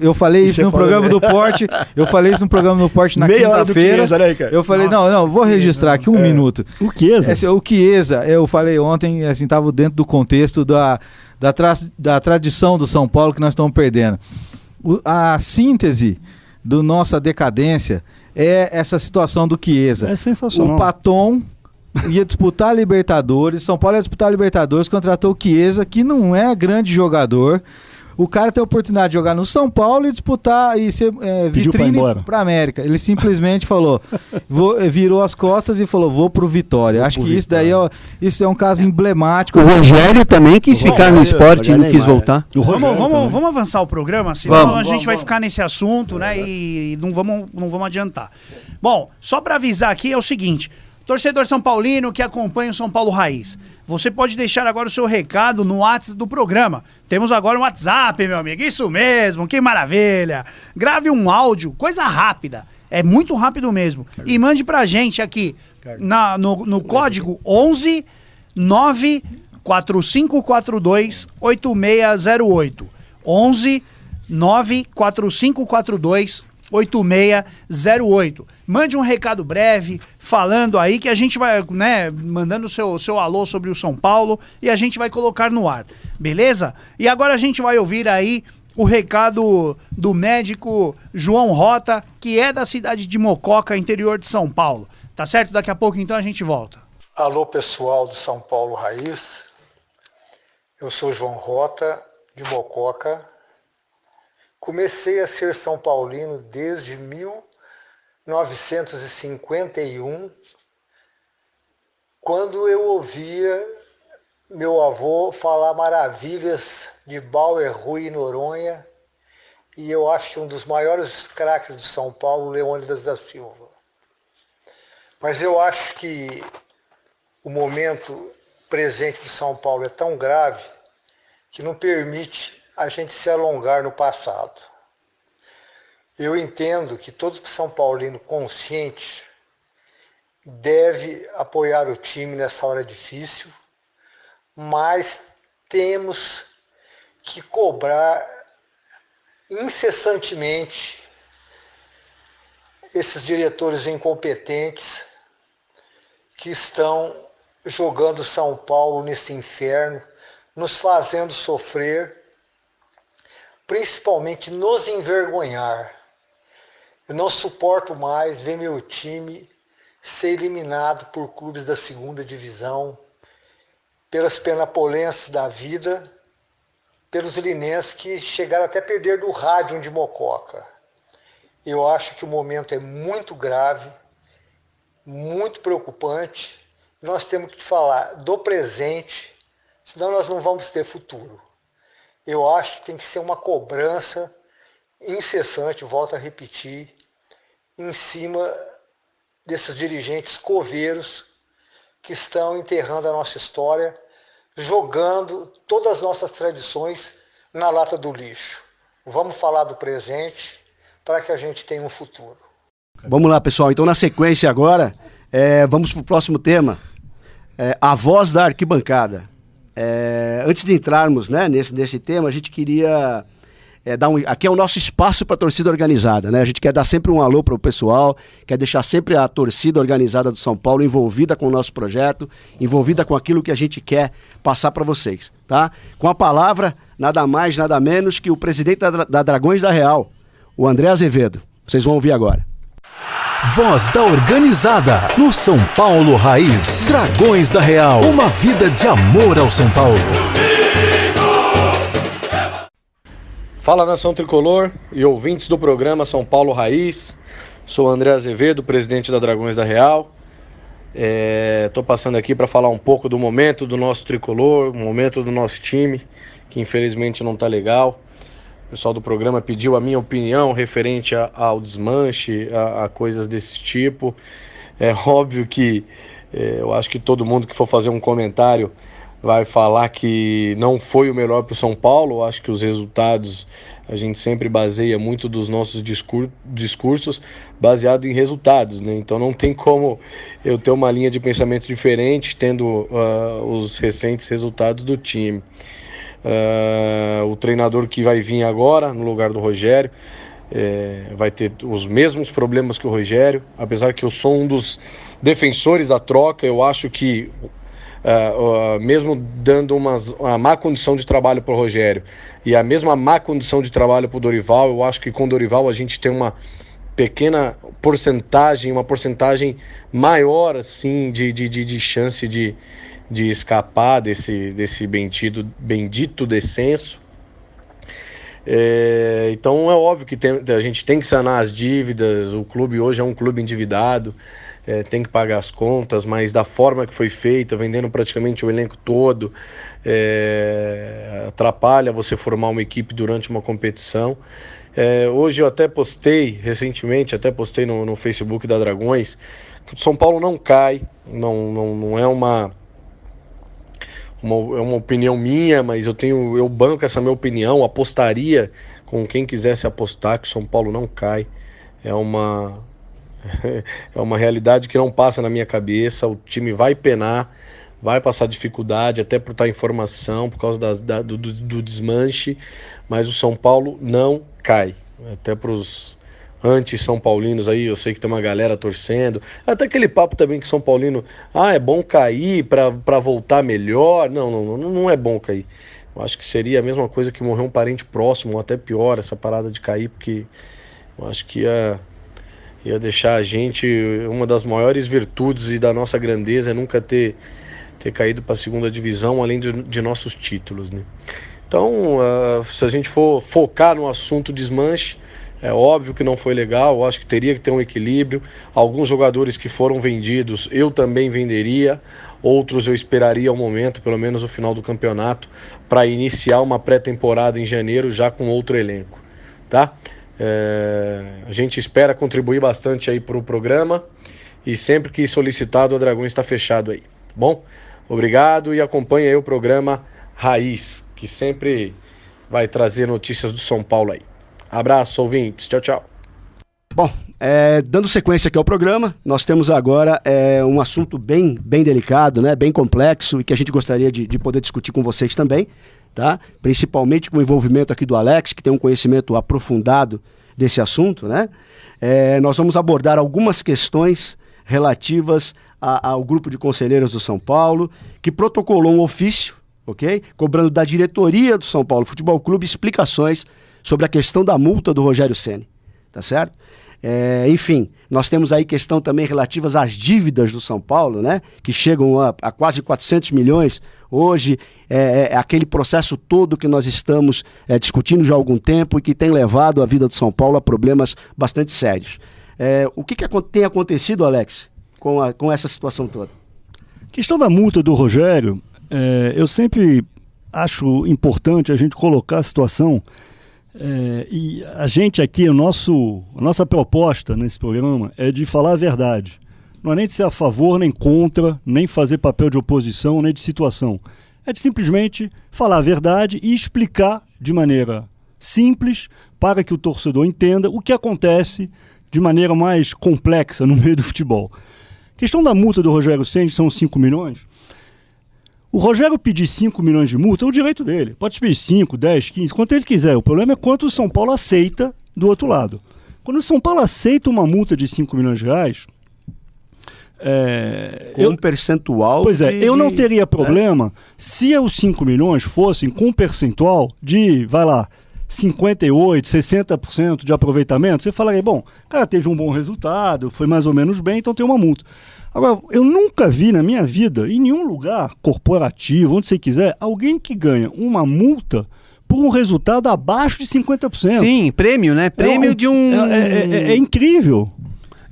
Eu falei isso no programa do Porte. Eu falei isso no programa do Porte na quinta-feira. Eu falei, não, vou registrar aqui um minuto. O Chiesa. O Chiesa, eu falei ontem, assim, tava dentro do contexto da tradição do São Paulo que nós estamos perdendo. A síntese da nossa decadência é essa situação do Chiesa. É sensacional. O Paton ia disputar a Libertadores, São Paulo ia disputar a Libertadores, contratou o Chiesa, que não é grande jogador. O cara tem a oportunidade de jogar no São Paulo e disputar e ser vitrine para a América. Ele simplesmente falou, virou as costas e falou, vou pro Vitória. Acho que isso daí isso é um caso emblemático. O Rogério também quis ficar no esporte e não quis voltar. Vamos avançar o programa, senão a gente vai ficar nesse assunto, né? E não vamos adiantar. Bom, só para avisar aqui é o seguinte, torcedor São Paulino que acompanha o São Paulo Raiz. você pode deixar agora o seu recado no WhatsApp do programa. Temos agora um WhatsApp, meu amigo. Isso mesmo, que maravilha. Grave um áudio, coisa rápida. É muito rápido mesmo. E mande pra gente aqui no código 11 94542 8608. 11 94542 8608. Mande um recado breve, falando aí que a gente vai, né, mandando o seu alô sobre o São Paulo e a gente vai colocar no ar, beleza? E agora a gente vai ouvir aí o recado do médico João Rota, que é da cidade de Mococa, interior de São Paulo. Tá certo? Daqui a pouco então a gente volta. Alô pessoal do São Paulo Raiz, eu sou João Rota, de Mococa. Comecei a ser São Paulino desde 1951, quando eu ouvia meu avô falar maravilhas de Bauer, Rui e Noronha, e eu acho que um dos maiores craques de São Paulo, Leônidas da Silva. Mas eu acho que o momento presente de São Paulo é tão grave que não permite a gente se alongar no passado. Eu entendo que todo São Paulino consciente deve apoiar o time nessa hora difícil, mas temos que cobrar incessantemente esses diretores incompetentes que estão jogando São Paulo nesse inferno, nos fazendo sofrer, principalmente nos envergonhar. Eu não suporto mais ver meu time ser eliminado por clubes da segunda divisão, pelas penapolenses da vida, pelos linenses que chegaram até a perder do rádio de Mococa. Eu acho que o momento é muito grave, muito preocupante. Nós temos que falar do presente, senão nós não vamos ter futuro. Eu acho que tem que ser uma cobrança incessante, volto a repetir, em cima desses dirigentes coveiros que estão enterrando a nossa história, jogando todas as nossas tradições na lata do lixo. Vamos falar do presente para que a gente tenha um futuro. Vamos lá, pessoal. Então, na sequência agora, vamos para o próximo tema. A voz da arquibancada. Antes de entrarmos, né, nesse tema, a gente queria aqui é o nosso espaço para a torcida organizada, né? A gente quer dar sempre um alô para o pessoal, quer deixar sempre a torcida organizada do São Paulo envolvida com o nosso projeto, envolvida com aquilo que a gente quer passar para vocês, tá? Com a palavra, nada mais, nada menos que o presidente da Dragões da Real, o André Azevedo. Vocês vão ouvir agora. Voz da organizada no São Paulo Raiz. Dragões da Real. Uma vida de amor ao São Paulo. Fala, nação tricolor e ouvintes do programa São Paulo Raiz. Sou André Azevedo, presidente da Dragões da Real. Estou passando aqui para falar um pouco do momento do nosso tricolor, o momento do nosso time, que infelizmente não está legal. O pessoal do programa pediu a minha opinião referente ao desmanche, a coisas desse tipo. É óbvio que eu acho que todo mundo que for fazer um comentário vai falar que não foi o melhor para o São Paulo. Eu acho que os resultados, a gente sempre baseia muito dos nossos discursos baseado em resultados, né? Então não tem como eu ter uma linha de pensamento diferente tendo os recentes resultados do time. O treinador que vai vir agora no lugar do Rogério vai ter os mesmos problemas que o Rogério, apesar que eu sou um dos defensores da troca. Eu acho que mesmo dando uma má condição de trabalho para o Rogério e a mesma má condição de trabalho para o Dorival, eu acho que com o Dorival a gente tem uma pequena porcentagem, uma porcentagem maior assim de chance de escapar desse bendito descenso. Então é óbvio que a gente tem que sanar as dívidas. O clube hoje é um clube endividado, tem que pagar as contas, mas da forma que foi feita, vendendo praticamente o elenco todo, atrapalha você formar uma equipe durante uma competição. Hoje eu até postei, recentemente, no Facebook da Dragões, que o São Paulo não cai, não é uma é uma opinião minha, mas eu banco essa minha opinião, apostaria com quem quisesse apostar que o São Paulo não cai. É uma realidade que não passa na minha cabeça. O time vai penar, vai passar dificuldade, até por estar em formação, por causa do desmanche, mas o São Paulo não cai. Até para os anti-São Paulinos aí, eu sei que tem uma galera torcendo, até aquele papo também que São Paulino, é bom cair para voltar melhor. Não é bom cair. Eu acho que seria a mesma coisa que morrer um parente próximo, ou até pior, essa parada de cair, porque eu acho que ia deixar a gente, uma das maiores virtudes e da nossa grandeza é nunca ter caído para a segunda divisão, além de nossos títulos, né? Então, se a gente for focar no assunto desmanche, é óbvio que não foi legal, eu acho que teria que ter um equilíbrio. Alguns jogadores que foram vendidos eu também venderia, outros eu esperaria um momento, pelo menos o final do campeonato, para iniciar uma pré-temporada em janeiro já com outro elenco, tá? A gente espera contribuir bastante aí para o programa e sempre que solicitado, a Dragões está fechado aí, tá bom? Obrigado e acompanhe aí o programa Raiz, que sempre vai trazer notícias do São Paulo aí. Abraço, ouvintes. Tchau, tchau. Bom, dando sequência aqui ao programa, nós temos agora um assunto bem delicado, né, bem complexo e que a gente gostaria de poder discutir com vocês também, tá? Principalmente com o envolvimento aqui do Alex, que tem um conhecimento aprofundado desse assunto, né? Nós vamos abordar algumas questões relativas ao grupo de conselheiros do São Paulo, que protocolou um ofício, ok? Cobrando da diretoria do São Paulo Futebol Clube explicações sobre a questão da multa do Rogério Ceni, tá certo? Enfim, nós temos aí questão também relativas às dívidas do São Paulo, né? Que chegam a quase 400 milhões. Hoje, aquele processo todo que nós estamos discutindo já há algum tempo e que tem levado a vida do São Paulo a problemas bastante sérios. O que tem acontecido, Alex, com essa situação toda? A questão da multa do Rogério, eu sempre acho importante a gente colocar a situação. E a gente aqui, a nossa proposta nesse programa é de falar a verdade. Não é nem de ser a favor, nem contra, nem fazer papel de oposição, nem de situação. É de simplesmente falar a verdade e explicar de maneira simples para que o torcedor entenda o que acontece de maneira mais complexa no meio do futebol. A questão da multa do Rogério Ceni são 5 milhões. O Rogério pedir 5 milhões de multa é o direito dele. Pode pedir 5, 10, 15, quanto ele quiser. O problema é quanto o São Paulo aceita do outro lado. Quando o São Paulo aceita uma multa de 5 milhões de reais... um percentual... Pois eu não teria problema se os 5 milhões fossem com um percentual de, 58, 60% de aproveitamento. Você falaria, bom, o cara teve um bom resultado, foi mais ou menos bem, então tem uma multa. Agora, eu nunca vi na minha vida, em nenhum lugar corporativo, onde você quiser, alguém que ganha uma multa por um resultado abaixo de 50%. Sim, prêmio, né? Prêmio de um... É incrível.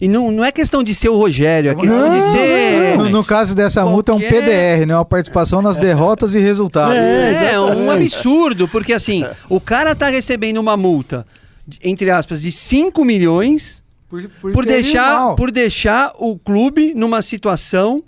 E não é questão de ser o Rogério, é questão de ser... No caso dessa multa é um PDR, né? Uma participação nas derrotas e resultados. É um absurdo, porque assim, o cara tá recebendo uma multa, entre aspas, de 5 milhões... Por deixar o clube numa situação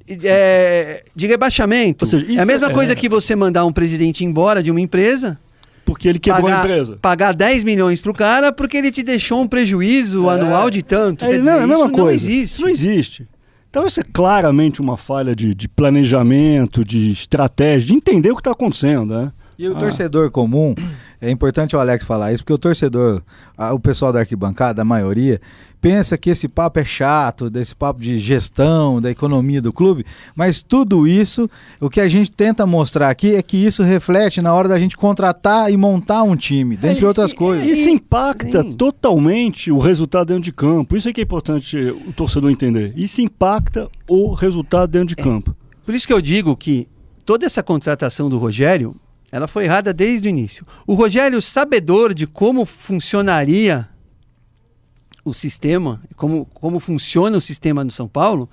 de rebaixamento. Ou seja, é a mesma coisa que você mandar um presidente embora de uma empresa. Porque ele quebrou a empresa. Pagar 10 milhões pro cara porque ele te deixou um prejuízo anual de tanto. Quer dizer, é a mesma coisa. Não existe. Isso não existe. Então isso é claramente uma falha de planejamento, de estratégia, de entender o que está acontecendo, né? E o torcedor comum, é importante o Alex falar isso, porque o torcedor, o pessoal da arquibancada, a maioria, pensa que esse papo é chato, desse papo de gestão, da economia do clube, mas tudo isso, o que a gente tenta mostrar aqui é que isso reflete na hora da gente contratar e montar um time, dentre outras coisas. Isso impacta totalmente o resultado dentro de campo, isso é que é importante o torcedor entender, isso impacta o resultado dentro de campo. Por isso que eu digo que toda essa contratação do Rogério, ela foi errada desde o início. O Rogério, sabedor de como funcionaria o sistema, como funciona o sistema no São Paulo,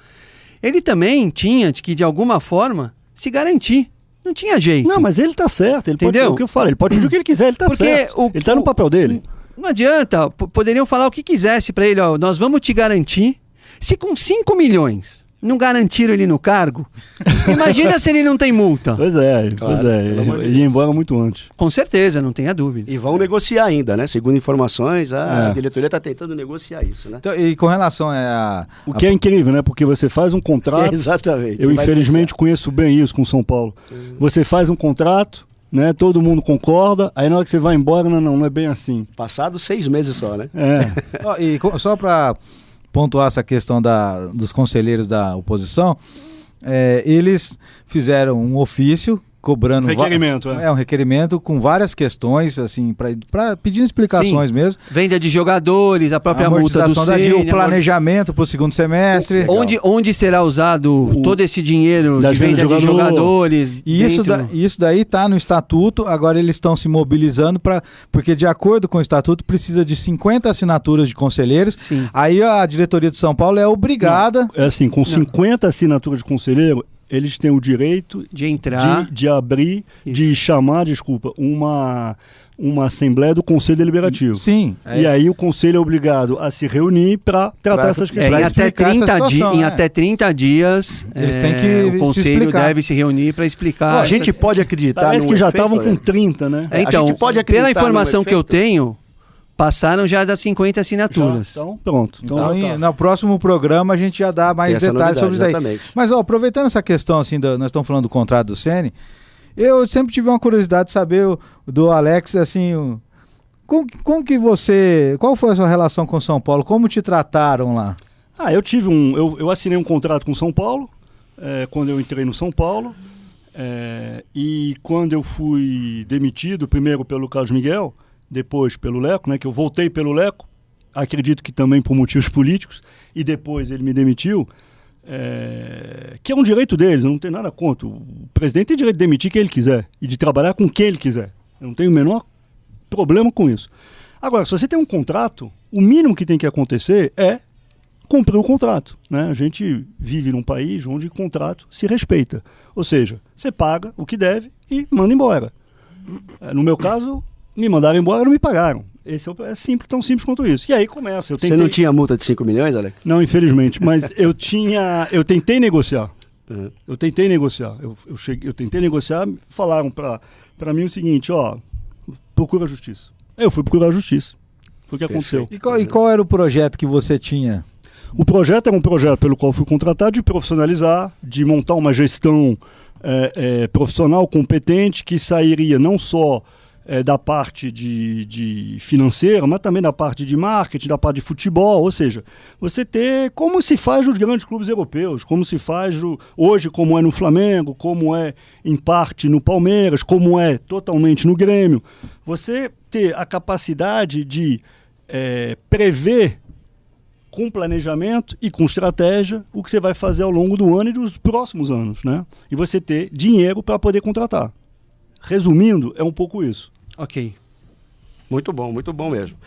ele também tinha que, de alguma forma, se garantir. Não tinha jeito. Não, mas ele tá certo. Ele entendeu? Pode, o que eu falo, ele pode pedir o que ele quiser, ele tá certo. Ele tá no papel dele. Não adianta. Poderiam falar o que quisesse para ele. Ó, nós vamos te garantir. Se com 5 milhões não garantiram ele no cargo? Imagina se ele não tem multa. Pois é. Ele ia embora muito antes. Com certeza, não tenha dúvida. E vão negociar ainda, né? Segundo informações, a diretoria está tentando negociar isso, né? Então, e com relação a... O que é incrível, né? Porque você faz um contrato... Exatamente. Eu, infelizmente, conheço bem isso com São Paulo. Você faz um contrato, né? Todo mundo concorda, aí na hora que você vai embora, não é bem assim. Passados 6 meses só, né? Só para pontuar essa questão dos conselheiros da oposição, eles fizeram um ofício cobrando... Requerimento, um requerimento com várias questões, assim, pedindo explicações. Sim. Mesmo. Venda de jogadores, a própria multa do Ceni, o planejamento para o segundo semestre. Onde será usado todo esse dinheiro de venda de jogadores? E isso daí está no estatuto, agora eles estão se mobilizando porque de acordo com o estatuto precisa de 50 assinaturas de conselheiros. Sim. Aí a diretoria de São Paulo é obrigada... É assim, com 50 assinaturas de conselheiro, eles têm o direito de entrar, de abrir, de chamar, uma assembleia do Conselho Deliberativo. Sim. E aí o Conselho é obrigado a se reunir para tratar essas questões. Em até 30 dias, eles têm que o Conselho deve se reunir para explicar. A gente pode acreditar... Parece que já estavam com 30, né? Então, pela informação que eu tenho... Passaram já das 50 assinaturas. Então, pronto. Então, no próximo programa a gente já dá mais detalhes sobre isso aí. Exatamente. Mas, aproveitando essa questão, assim, nós estamos falando do contrato do Ceni, eu sempre tive uma curiosidade de saber do Alex, assim, como que qual foi a sua relação com o São Paulo? Como te trataram lá? Eu assinei um contrato com o São Paulo, quando eu entrei no São Paulo, e quando eu fui demitido, primeiro pelo Carlos Miguel, depois pelo Leco, né, que eu voltei pelo Leco, acredito que também por motivos políticos, e depois ele me demitiu, que é um direito deles, eu não tenho nada contra. O presidente tem direito de demitir quem ele quiser e de trabalhar com quem ele quiser. Eu não tenho o menor problema com isso. Agora, se você tem um contrato, o mínimo que tem que acontecer é cumprir o contrato, né? A gente vive num país onde o contrato se respeita. Ou seja, você paga o que deve e manda embora. No meu caso... Me mandaram embora e não me pagaram. Esse é simples, tão simples quanto isso. E aí começa. Você não tinha multa de 5 milhões, Alex? Não, infelizmente. Mas eu tentei negociar. Uhum. Eu tentei negociar. Eu tentei negociar, falaram para mim o seguinte, procura a justiça. Eu fui procurar a justiça. Foi o que aconteceu. E qual era o projeto que você tinha? O projeto era um projeto pelo qual fui contratado de profissionalizar, de montar uma gestão profissional competente que sairia não só da parte de financeira, mas também da parte de marketing, da parte de futebol, ou seja, você ter como se faz nos grandes clubes europeus, como se faz hoje, como é no Flamengo, como é em parte no Palmeiras, como é totalmente no Grêmio, você ter a capacidade de prever com planejamento e com estratégia o que você vai fazer ao longo do ano e dos próximos anos, né? E você ter dinheiro para poder contratar. Resumindo, é um pouco isso. Ok. Muito bom mesmo.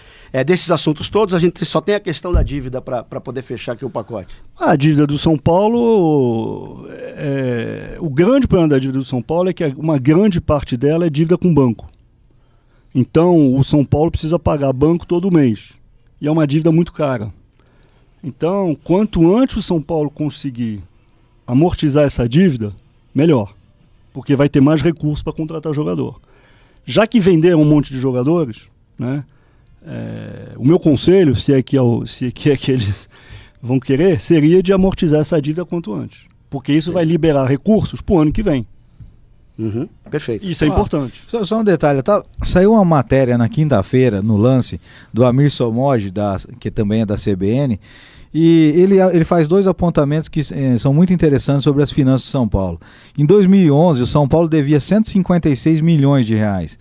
Desses assuntos todos, a gente só tem a questão da dívida para poder fechar aqui o pacote. A dívida do São Paulo, o grande problema da dívida do São Paulo é que uma grande parte dela é dívida com banco. Então, o São Paulo precisa pagar banco todo mês. E é uma dívida muito cara. Então, quanto antes o São Paulo conseguir amortizar essa dívida, melhor. Porque vai ter mais recursos para contratar jogador. Já que venderam um monte de jogadores, né, o meu conselho, se é que eles vão querer, seria de amortizar essa dívida quanto antes. Porque isso vai liberar recursos para o ano que vem. Uhum, perfeito. Isso é importante. Só um detalhe, saiu uma matéria na quinta-feira, no Lance, do Amir Somoge, que também é da CBN, e ele faz 2 apontamentos que são muito interessantes sobre as finanças de São Paulo. Em 2011, o São Paulo devia 156 milhões de reais.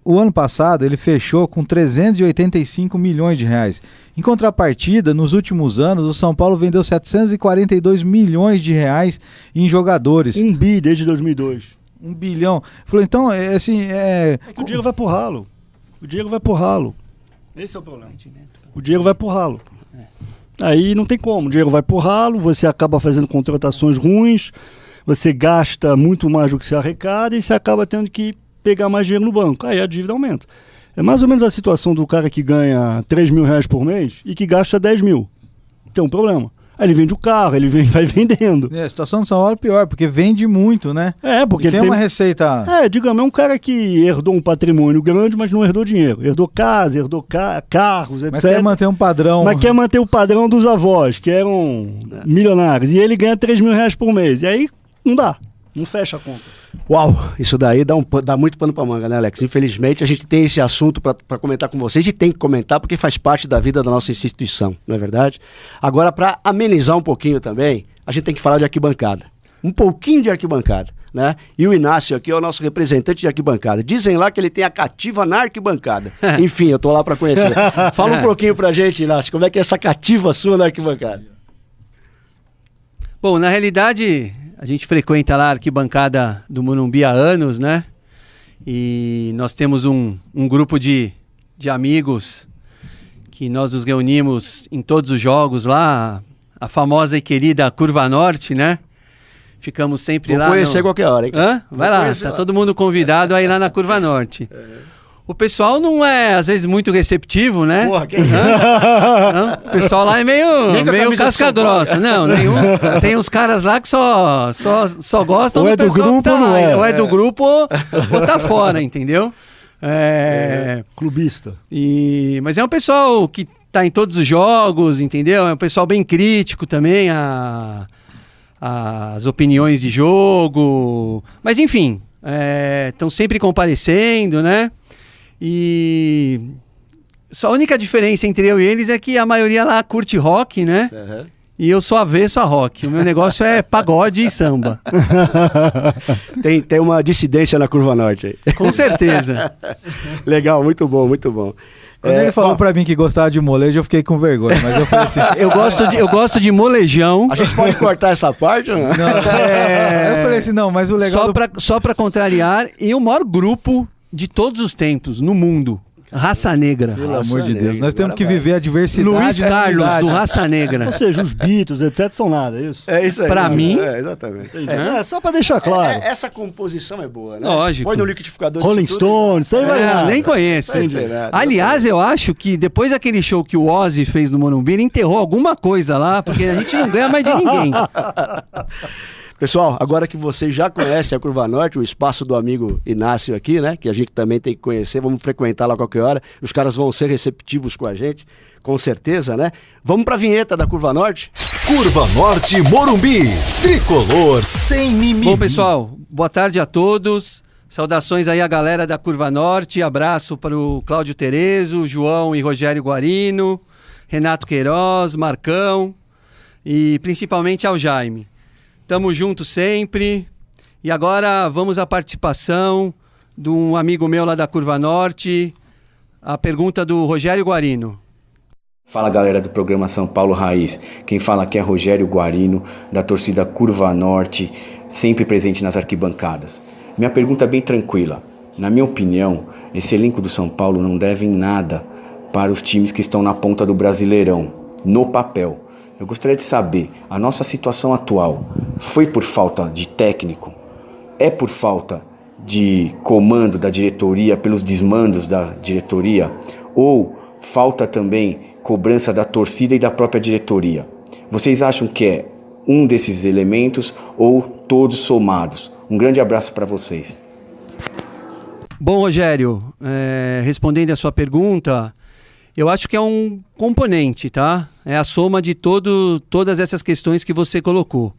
O ano passado, ele fechou com 385 milhões de reais. Em contrapartida, nos últimos anos, o São Paulo vendeu 742 milhões de reais em jogadores. 1 bi desde 2002. 1 bilhão. Falou, então, que o dinheiro vai pro ralo. Esse é o problema. O dinheiro vai pro ralo. Aí não tem como, o dinheiro vai pro ralo, você acaba fazendo contratações ruins, você gasta muito mais do que você arrecada e você acaba tendo que pegar mais dinheiro no banco. Aí a dívida aumenta. É mais ou menos a situação do cara que ganha 3 mil reais por mês e que gasta 10 mil. Tem um problema. Aí ele vende o carro, vai vendendo. A situação do São Paulo é pior, porque vende muito, né? Porque ele tem uma receita... digamos, é um cara que herdou um patrimônio grande, mas não herdou dinheiro. Herdou casa, carros, etc. Mas quer manter um padrão... Mas quer manter o padrão dos avós, que eram milionários. E ele ganha R$3.000 por mês. E aí não dá, não fecha a conta. Uau, isso daí dá muito pano pra manga, né, Alex? Infelizmente, a gente tem esse assunto para comentar com vocês e tem que comentar porque faz parte da vida da nossa instituição, não é verdade? Agora, para amenizar um pouquinho também, a gente tem que falar de arquibancada. Um pouquinho de arquibancada, né? E o Inácio aqui é o nosso representante de arquibancada. Dizem lá que ele tem a cativa na arquibancada. Enfim, eu tô lá para conhecer. Fala um pouquinho pra gente, Inácio, como é que é essa cativa sua na arquibancada? Bom, na realidade... A gente frequenta lá a arquibancada do Morumbi há anos, né? E nós temos um grupo de amigos que nós nos reunimos em todos os jogos lá, a famosa e querida Curva Norte, né? Ficamos sempre lá. Vou conhecer qualquer hora, hein? Vai lá, tá todo mundo convidado a ir lá na Curva Norte. O pessoal não é, às vezes, muito receptivo, né? Porra, que isso? O pessoal lá é meio casca grossa. Não, nenhum. Tem uns caras lá que só gostam ou do pessoal grupo, que tá ou não lá. é. Ou é do grupo ou tá fora, entendeu? Clubista. Mas é um pessoal que tá em todos os jogos, entendeu? É um pessoal bem crítico também às opiniões de jogo. Mas, enfim, estão sempre comparecendo, né? E só a única diferença entre eu e eles é que a maioria lá curte rock, né? Uhum. E eu sou avesso a rock. O meu negócio é pagode e samba. Tem uma dissidência na Curva Norte aí. Com certeza. Legal, muito bom, muito bom. Quando ele falou pra mim que gostava de molejo, eu fiquei com vergonha, mas eu falei assim... eu gosto de molejão. A gente pode cortar essa parte ou não? Eu falei assim, não, mas o legal... Só pra contrariar, e o maior grupo de todos os tempos no mundo, Raça Negra. Pelo amor de Deus, nós temos que viver a diversidade. Luiz Carlos, do Raça Negra. Ou seja, os Beatles, etc, são nada, é isso? É isso aí. Pra mim... exatamente. Só pra deixar claro. Essa composição é boa, né? Lógico. Põe no liquidificador. Rolling Stones, isso aí vai lá. Nem conheço. Aliás, eu acho que depois daquele show que o Ozzy fez no Morumbi, ele enterrou alguma coisa lá, porque a gente não ganha mais de ninguém. Pessoal, agora que vocês já conhecem a Curva Norte, o espaço do amigo Inácio aqui, né? Que a gente também tem que conhecer, vamos frequentar lá a qualquer hora. Os caras vão ser receptivos com a gente, com certeza, né? Vamos pra vinheta da Curva Norte? Curva Norte Morumbi, tricolor sem mimimi. Bom, pessoal, boa tarde a todos. Saudações aí à galera da Curva Norte. Abraço para o Cláudio Terezo, João e Rogério Guarino, Renato Queiroz, Marcão e principalmente ao Jaime. Tamo junto sempre. E agora vamos à participação de um amigo meu lá da Curva Norte. A pergunta do Rogério Guarino. Fala, galera do programa São Paulo Raiz. Quem fala aqui é Rogério Guarino, da torcida Curva Norte, sempre presente nas arquibancadas. Minha pergunta é bem tranquila. Na minha opinião, esse elenco do São Paulo não deve em nada para os times que estão na ponta do Brasileirão, no papel. Eu gostaria de saber, a nossa situação atual foi por falta de técnico? É por falta de comando da diretoria, pelos desmandos da diretoria? Ou falta também cobrança da torcida e da própria diretoria? Vocês acham que é um desses elementos ou todos somados? Um grande abraço para vocês. Bom, Rogério, respondendo a sua pergunta... Eu acho que é um componente, tá? É a soma de todas essas questões que você colocou.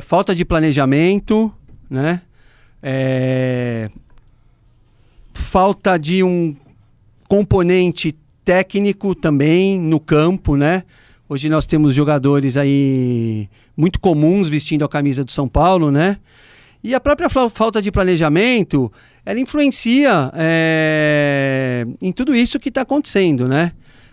Falta de planejamento, né? Falta de um componente técnico também no campo, né? Hoje nós temos jogadores aí muito comuns vestindo a camisa do São Paulo, né? E a própria falta de planejamento, ela influencia em tudo isso que está acontecendo, né?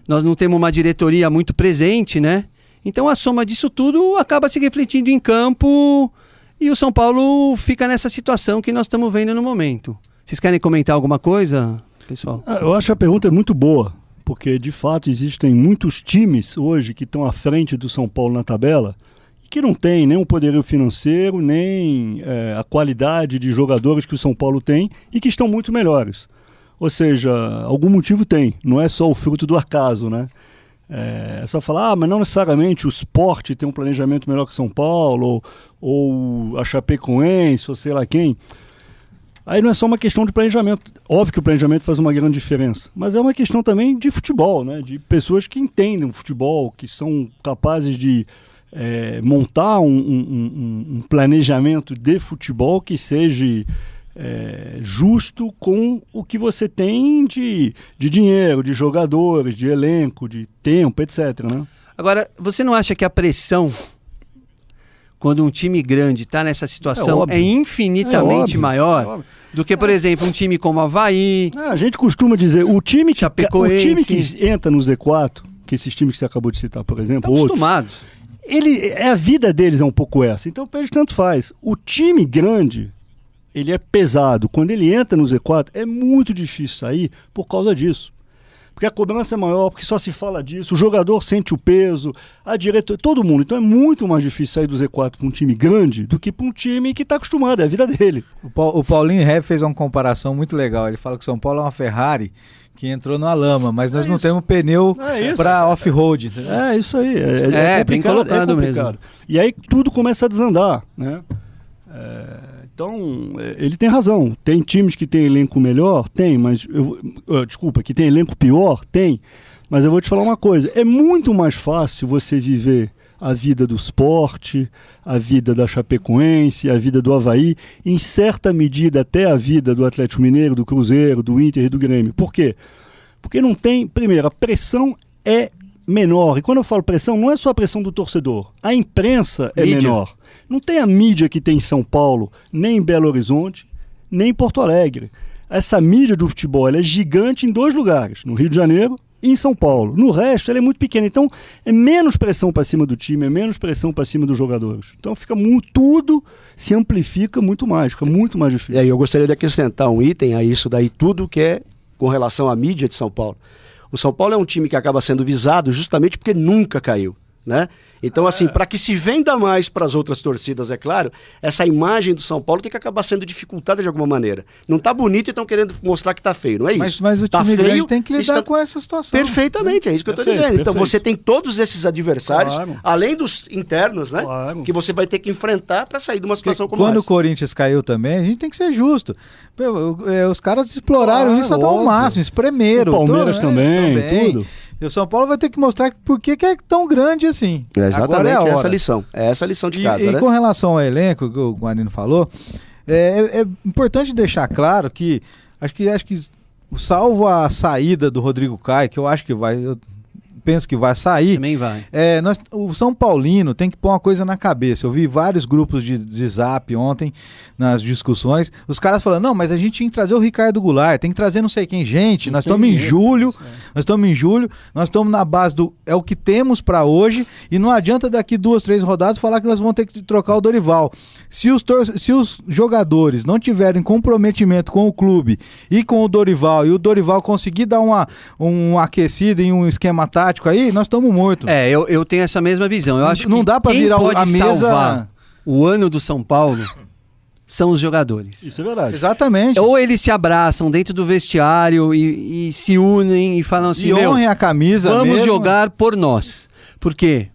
Nós não temos uma diretoria muito presente, né? Então a soma disso tudo acaba se refletindo em campo e o São Paulo fica nessa situação que nós estamos vendo no momento. Vocês querem comentar alguma coisa, pessoal? Eu acho que a pergunta é muito boa, porque de fato existem muitos times hoje que estão à frente do São Paulo na tabela, que não tem nem o poderio financeiro, nem a qualidade de jogadores que o São Paulo tem e que estão muito melhores. Ou seja, algum motivo tem, não é só o fruto do acaso, né? É só falar, mas não necessariamente o Sport tem um planejamento melhor que São Paulo, ou a Chapecoense, ou sei lá quem. Aí não é só uma questão de planejamento. Óbvio que o planejamento faz uma grande diferença, mas é uma questão também de futebol, né? De pessoas que entendem o futebol, que são capazes de montar um planejamento de futebol que seja justo com o que você tem de dinheiro, de jogadores, de elenco, de tempo, etc. Né? Agora, você não acha que a pressão, quando um time grande está nessa situação, é infinitamente maior do que, por exemplo, um time como o Avaí? A gente costuma dizer, o time que entra no Z4, que esses times que você acabou de citar, por exemplo, estão acostumados. A vida deles é um pouco essa, então para eles tanto faz. O time grande, ele é pesado. Quando ele entra no Z4, é muito difícil sair por causa disso. Porque a cobrança é maior, porque só se fala disso, o jogador sente o peso, a diretora, todo mundo. Então é muito mais difícil sair do Z4 para um time grande do que para um time que está acostumado, é a vida dele. O Paulinho Reb fez uma comparação muito legal. Ele fala que o São Paulo é uma Ferrari que entrou na lama, mas nós não temos pneu para off-road. É isso aí. Bem colocado mesmo. E aí tudo começa a desandar, né? Então, ele tem razão. Tem times que tem elenco melhor? Tem, mas... que tem elenco pior? Tem. Mas eu vou te falar uma coisa. É muito mais fácil você viver a vida do Sport, a vida da Chapecoense, a vida do Avaí, em certa medida até a vida do Atlético Mineiro, do Cruzeiro, do Inter e do Grêmio. Por quê? Porque não tem... Primeiro, a pressão é menor. E quando eu falo pressão, não é só a pressão do torcedor. A imprensa é menor. Não tem a mídia que tem em São Paulo, nem em Belo Horizonte, nem em Porto Alegre. Essa mídia do futebol ela é gigante em 2 lugares, no Rio de Janeiro e em São Paulo. No resto, ela é muito pequena. Então, é menos pressão para cima do time, é menos pressão para cima dos jogadores. Então, tudo se amplifica muito mais, fica muito mais difícil. Eu gostaria de acrescentar um item a isso daí, tudo que é com relação à mídia de São Paulo. O São Paulo é um time que acaba sendo visado justamente porque nunca caiu, né? Então, assim, para que se venda mais para as outras torcidas, é claro, essa imagem do São Paulo tem que acabar sendo dificultada de alguma maneira. Não está bonito e estão querendo mostrar que está feio, não é isso? Mas o time grande tem que lidar com essa situação. Perfeitamente, é isso que eu estou dizendo. Então, você tem todos esses adversários, além dos internos, né? Que você vai ter que enfrentar para sair de uma situação como essa. Quando o Corinthians caiu também, a gente tem que ser justo. Os caras exploraram isso até o máximo, espremeram. O Palmeiras também, tudo. E o São Paulo vai ter que mostrar por que é tão grande assim. Exatamente, essa lição. É essa a lição de casa, né? E com relação ao elenco, que o Guarino falou, é importante deixar claro que acho que salvo a saída do Rodrigo Caio, que eu acho que eu penso que vai sair. Também vai. O São Paulino tem que pôr uma coisa na cabeça. Eu vi vários grupos de zap ontem, nas discussões, os caras falando, não, mas a gente tinha que trazer o Ricardo Goulart, tem que trazer não sei quem. Gente, nós estamos em julho, nós estamos na base do... É o que temos para hoje, e não adianta daqui 2, 3 rodadas falar que nós vamos ter que trocar o Dorival. Se os jogadores não tiverem comprometimento com o clube e com o Dorival, e o Dorival conseguir dar um aquecido em um esquema tático aí, nós estamos mortos. Eu tenho essa mesma visão. Eu acho que não dá para virar a mesa... salvar o ano do São Paulo são os jogadores. Isso é verdade. Exatamente. Ou eles se abraçam dentro do vestiário e se unem e falam assim, e honrem a camisa vamos mesmo. jogar por nós. Por quê?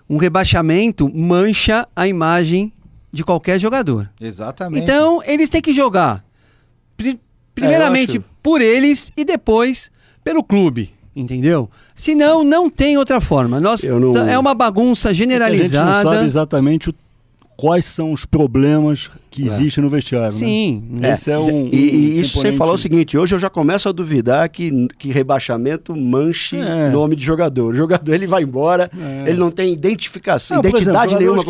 Um rebaixamento mancha a imagem de qualquer jogador. Exatamente. Então, eles têm que jogar primeiramente por eles e depois pelo clube. Entendeu? Senão, não tem outra forma. É uma bagunça generalizada. A gente não sabe exatamente quais são os problemas que existem no vestiário. Sim. Né? Esse é e isso sem falar o seguinte, hoje eu já começo a duvidar que rebaixamento manche nome de jogador. O jogador ele vai embora, ele não tem identificação, identidade nenhuma.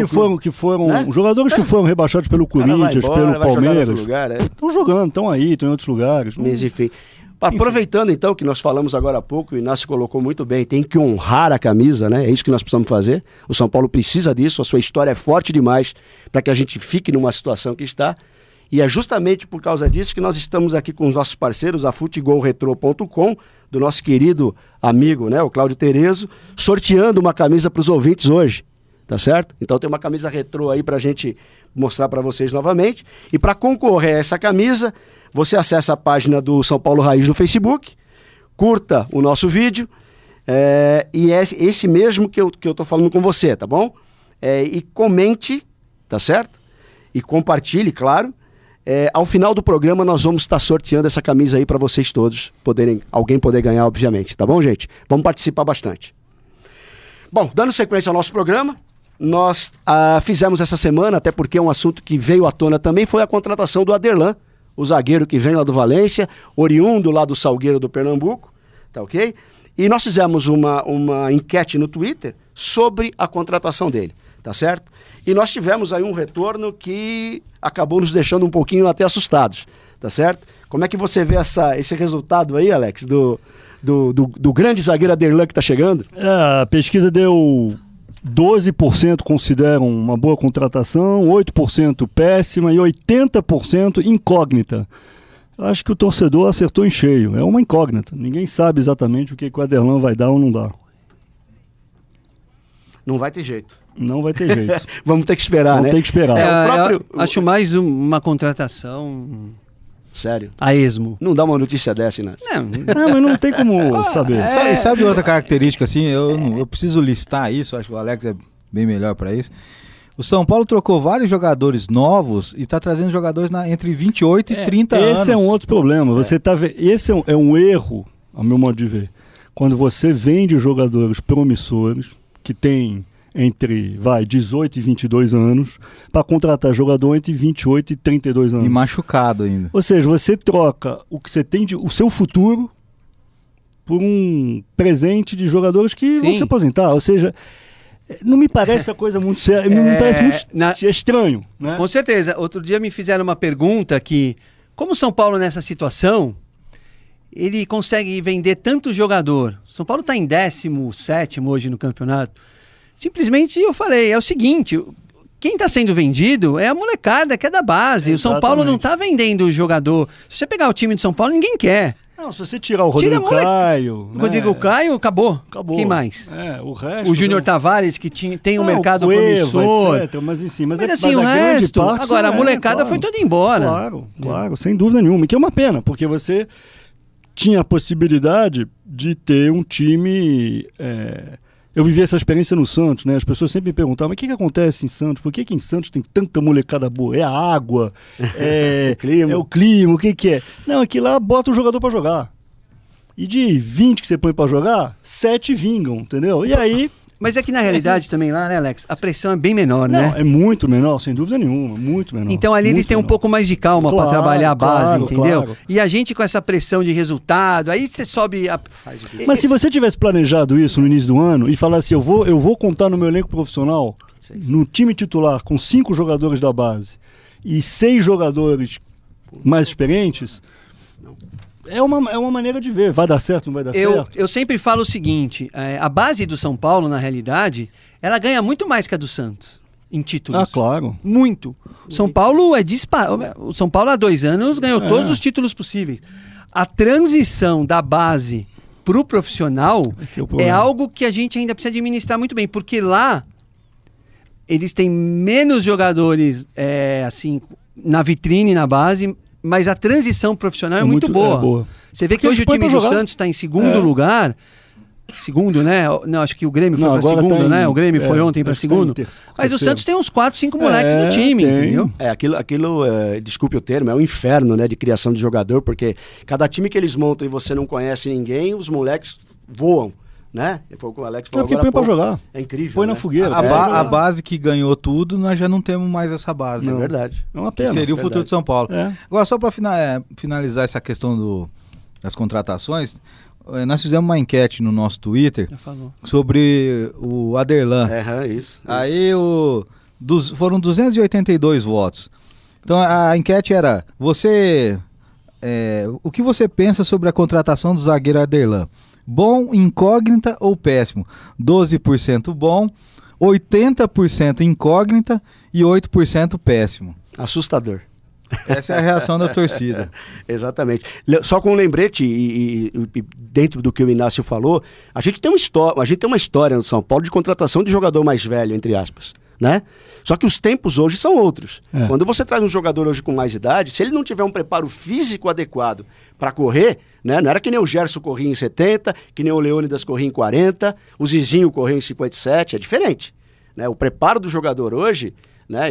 Jogadores que foram rebaixados pelo Corinthians, pelo Palmeiras, estão jogando, estão aí, estão em outros lugares. Mas enfim... Aproveitando então que nós falamos agora há pouco, o Inácio colocou muito bem, tem que honrar a camisa, né? É isso que nós precisamos fazer. O São Paulo precisa disso, a sua história é forte demais para que a gente fique numa situação que está. E é justamente por causa disso que nós estamos aqui com os nossos parceiros, a futegolretro.com, do nosso querido amigo, né, o Cláudio Terezo, sorteando uma camisa para os ouvintes hoje, tá certo? Então tem uma camisa retrô aí para a gente mostrar para vocês novamente. E para concorrer a essa camisa, você acessa a página do São Paulo Raiz no Facebook, curta o nosso vídeo, E é esse mesmo que eu tô falando com você, tá bom? E comente, tá certo? E compartilhe, claro. Ao final do programa nós vamos estar sorteando essa camisa aí para vocês todos alguém poder ganhar, obviamente, tá bom, gente? Vamos participar bastante. Bom, dando sequência ao nosso programa, nós fizemos essa semana, até porque é um assunto que veio à tona também, foi a contratação do Aderlan, o zagueiro que vem lá do Valência, oriundo lá do Salgueiro do Pernambuco, tá ok? E nós fizemos uma enquete no Twitter sobre a contratação dele, tá certo? E nós tivemos aí um retorno que acabou nos deixando um pouquinho até assustados, tá certo? Como é que você vê esse resultado aí, Alex, do grande zagueiro Aderlan que está chegando? A pesquisa deu 12% consideram uma boa contratação, 8% péssima e 80% incógnita. Acho que o torcedor acertou em cheio. É uma incógnita. Ninguém sabe exatamente o que o Aderlan vai dar ou não dar. Não vai ter jeito. Não vai ter jeito. Vamos ter que esperar, né? Vamos ter que esperar. Eu acho mais uma contratação... Sério? A esmo. Não dá uma notícia dessa, Inácio? Não, mas não tem como saber. Sabe outra característica, assim, eu preciso listar isso, acho que o Alex é bem melhor para isso. O São Paulo trocou vários jogadores novos e está trazendo jogadores entre 28 e 30 anos. Esse é um outro problema. Esse é um erro, ao meu modo de ver. Quando você vende jogadores promissores, que têm entre 18 e 22 anos, para contratar jogador entre 28 e 32 anos. E machucado ainda. Ou seja, você troca o que você tem o seu futuro por um presente de jogadores que vão se aposentar. Ou seja, não me parece a coisa muito séria, não me parece muito estranho. Né? Com certeza. Outro dia me fizeram uma pergunta que, como o São Paulo nessa situação, ele consegue vender tanto jogador. São Paulo está em 17º hoje no campeonato. Simplesmente eu falei, é o seguinte, quem está sendo vendido é a molecada que é da base. Exatamente. O São Paulo não está vendendo o jogador. Se você pegar o time de São Paulo, ninguém quer. Não, se você tirar o Rodrigo Caio... Rodrigo Caio, acabou. Quem mais? O resto... O Júnior Tavares, que tem um mercado promissor. Etc, mas assim, mas assim, o resto... Agora, a molecada foi toda embora. Claro, sem dúvida nenhuma. E que é uma pena, porque você tinha a possibilidade de ter um time... Eu vivi essa experiência no Santos, né? As pessoas sempre me perguntavam, mas o que acontece em Santos? Por que em Santos tem tanta molecada boa? É a água? É o clima? O que é? Não, é que lá bota o jogador pra jogar. E de 20 que você põe pra jogar, 7 vingam, entendeu? E aí... Mas é que na realidade também lá, né, Alex? A pressão é bem menor, né? Não, é muito menor, sem dúvida nenhuma, muito menor. Então ali eles têm um pouco mais de calma para trabalhar a base, entendeu? Claro. E a gente com essa pressão de resultado, aí você sobe... Mas se você tivesse planejado isso no início do ano e falasse, eu vou contar no meu elenco profissional, no time titular, com 5 jogadores da base e 6 jogadores mais experientes... É uma maneira de ver, vai dar certo, não vai dar certo? Eu sempre falo o seguinte, a base do São Paulo, na realidade, ela ganha muito mais que a do Santos, em títulos. Ah, claro. Muito. O São Paulo o São Paulo há 2 anos ganhou todos os títulos possíveis. A transição da base para o profissional é algo que a gente ainda precisa administrar muito bem, porque lá eles têm menos jogadores assim, na vitrine, na base, mas a transição profissional é muito boa. Você vê que hoje o time do Santos está em segundo lugar. Segundo, né? Não, acho que o Grêmio foi para segundo, né? O Grêmio foi ontem para segundo. Mas o Santos tem uns 4, 5 moleques no time, entendeu? Aquilo desculpe o termo, é um inferno, né, de criação de jogador, porque cada time que eles montam e você não conhece ninguém, os moleques voam. Né? Foi o que o Alex falou. Porque põe pra jogar. É incrível. Põe na fogueira. A base que ganhou tudo, nós já não temos mais essa base. É verdade. É uma pena. Seria o futuro de São Paulo. Agora, só para finalizar essa questão das contratações, nós fizemos uma enquete no nosso Twitter sobre o Aderlan. Isso. Aí foram 282 votos. Então a enquete era: o que você pensa sobre a contratação do zagueiro Aderlan? Bom, incógnita ou péssimo? 12% bom, 80% incógnita e 8% péssimo. Assustador. Essa é a reação da torcida. Exatamente. Só com um lembrete, e dentro do que o Inácio falou, a gente tem uma história no São Paulo de contratação de jogador mais velho, entre aspas. né? Só que os tempos hoje são outros. Quando você traz um jogador hoje com mais idade, se ele não tiver um preparo físico adequado para correr, né? Não era que nem o Gerson corria em 70, que nem o Leônidas corria em 40, o Zizinho corria em 57, é diferente, né? O preparo do jogador hoje, né?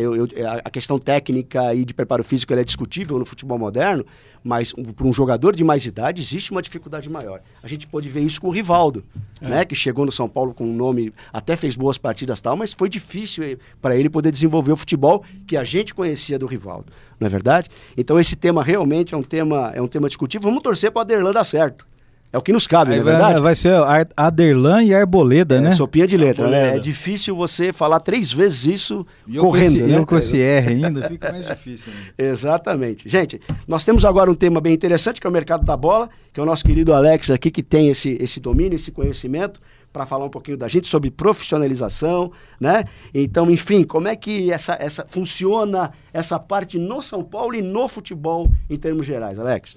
A questão técnica e de preparo físico ela é discutível no futebol moderno, mas para um jogador de mais idade existe uma dificuldade maior. A gente pôde ver isso com o Rivaldo, né? Que chegou no São Paulo com um nome, até fez boas partidas e tal, mas foi difícil para ele poder desenvolver o futebol que a gente conhecia do Rivaldo, não é verdade? Então esse tema realmente é um tema discutível. Vamos torcer para o Aderlan dar certo. É o que nos cabe, não é verdade? Vai ser Aderlan e Arboleda, né? Sopinha de letra, né? É difícil você falar 3 vezes isso correndo, né? Eu com esse R ainda, fica mais difícil. Exatamente. Gente, nós temos agora um tema bem interessante, que é o mercado da bola, que é o nosso querido Alex aqui, que tem esse domínio, esse conhecimento, para falar um pouquinho da gente sobre profissionalização, né? Então, enfim, como é que essa funciona essa parte no São Paulo e no futebol em termos gerais, Alex?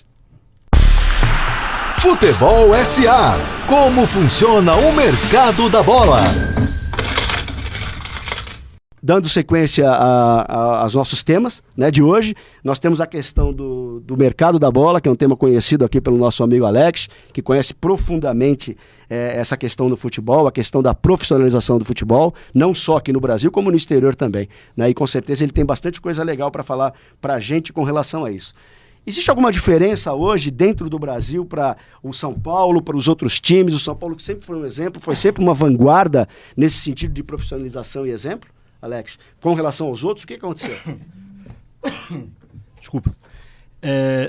Futebol SA. Como funciona o mercado da bola? Dando sequência aos nossos temas, né, de hoje, nós temos a questão do mercado da bola, que é um tema conhecido aqui pelo nosso amigo Alex, que conhece profundamente essa questão do futebol, a questão da profissionalização do futebol, não só aqui no Brasil, como no exterior também, né, e com certeza ele tem bastante coisa legal para falar para a gente com relação a isso. Existe alguma diferença hoje dentro do Brasil para o São Paulo, para os outros times? O São Paulo que sempre foi um exemplo, foi sempre uma vanguarda nesse sentido de profissionalização e exemplo, Alex? Com relação aos outros, o que aconteceu? Desculpa.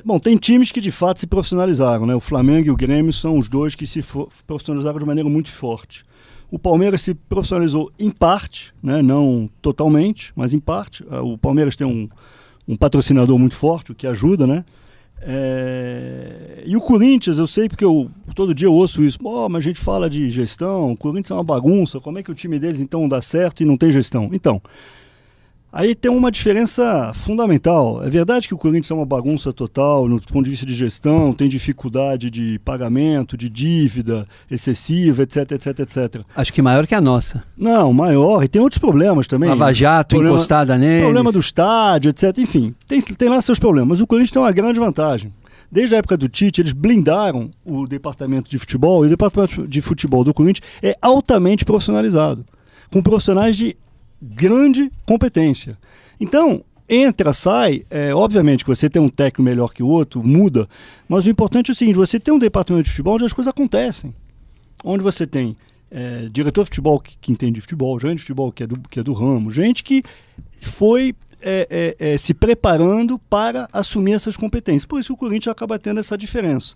Bom, tem times que de fato se profissionalizaram, né? O Flamengo e o Grêmio são os dois que se profissionalizaram de maneira muito forte. O Palmeiras se profissionalizou em parte, né? Não totalmente, mas em parte. O Palmeiras tem um patrocinador muito forte, o que ajuda, né? E o Corinthians, eu sei porque todo dia eu ouço isso. Mas a gente fala de gestão, o Corinthians é uma bagunça, como é que o time deles então dá certo e não tem gestão? Então, aí tem uma diferença fundamental. É verdade que o Corinthians é uma bagunça total no ponto de vista de gestão, tem dificuldade de pagamento, de dívida excessiva, etc, etc, etc. Acho que maior que a nossa. Não, maior. E tem outros problemas também. Lava Jato encostada neles. Problema do estádio, etc. Enfim, tem lá seus problemas. Mas o Corinthians tem uma grande vantagem. Desde a época do Tite, eles blindaram o departamento de futebol, e o departamento de futebol do Corinthians é altamente profissionalizado, com profissionais de grande competência. Então, entra, sai, obviamente que você tem um técnico melhor que o outro, muda, mas o importante é o seguinte, você tem um departamento de futebol onde as coisas acontecem, onde você tem diretor de futebol que entende de futebol, gente de futebol que é do ramo, gente que foi se preparando para assumir essas competências. Por isso o Corinthians acaba tendo essa diferença.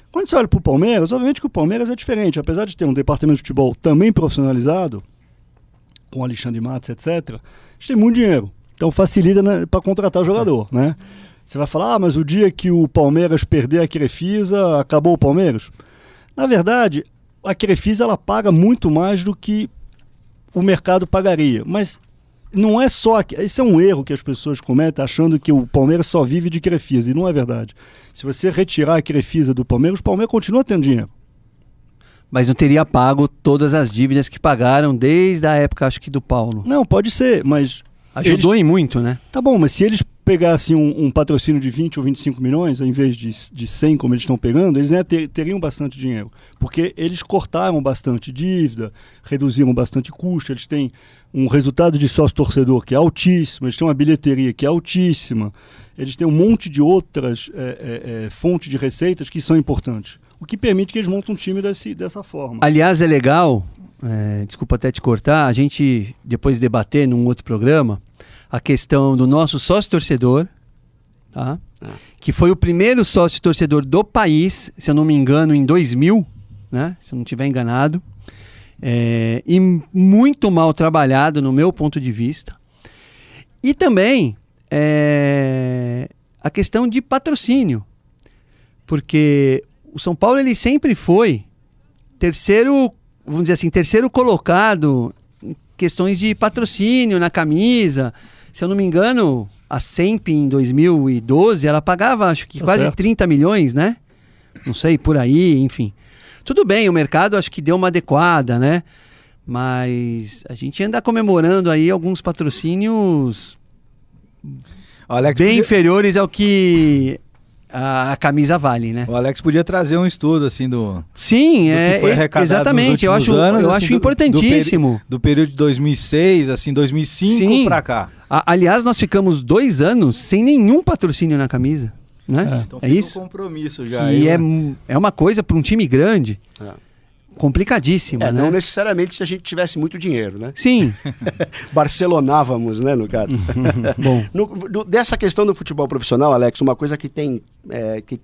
Quando você olha para o Palmeiras, obviamente que o Palmeiras é diferente, apesar de ter um departamento de futebol também profissionalizado, com Alexandre Matos, etc., a gente tem muito dinheiro. Então facilita, né, para contratar jogador, né? Você vai falar, mas o dia que o Palmeiras perder a Crefisa, acabou o Palmeiras? Na verdade, a Crefisa ela paga muito mais do que o mercado pagaria. Mas não é só... Esse é um erro que as pessoas cometem, achando que o Palmeiras só vive de Crefisa, e não é verdade. Se você retirar a Crefisa do Palmeiras, o Palmeiras continua tendo dinheiro. Mas não teria pago todas as dívidas que pagaram desde a época, acho que do Paulo. Não, pode ser, mas... Ajudou em muito, né? Tá bom, mas se eles pegassem um patrocínio de 20 ou 25 milhões, ao invés de 100 como eles estão pegando, eles teriam bastante dinheiro. Porque eles cortaram bastante dívida, reduziram bastante custo, eles têm um resultado de sócio-torcedor que é altíssimo, eles têm uma bilheteria que é altíssima, eles têm um monte de outras fontes de receitas que são importantes. O que permite que eles montem um time dessa forma. Aliás, é legal, desculpa até te cortar, a gente depois debater num outro programa a questão do nosso sócio-torcedor, tá? Que foi o primeiro sócio-torcedor do país, se eu não me engano, em 2000, né? Se eu não estiver enganado, e muito mal trabalhado no meu ponto de vista. E também a questão de patrocínio, porque o São Paulo ele sempre foi terceiro colocado em questões de patrocínio na camisa. Se eu não me engano, a Semp em 2012, ela pagava acho que quase 30 milhões, né? Não sei, por aí, enfim. Tudo bem, o mercado acho que deu uma adequada, né? Mas a gente anda comemorando aí alguns patrocínios bem inferiores ao que a camisa vale, né? O Alex podia trazer um estudo assim do... Sim, que foi arrecadado exatamente. Eu acho assim, importantíssimo. Do período de 2006, assim, 2005 para cá. Aliás, nós ficamos 2 anos sem nenhum patrocínio na camisa, né? Então é isso. Um compromisso já. E é uma coisa para um time grande. Complicadíssima, né? Não necessariamente se a gente tivesse muito dinheiro, né? Sim. Barcelonávamos, né, no caso. Bom. Dessa questão do futebol profissional, Alex, uma coisa que tem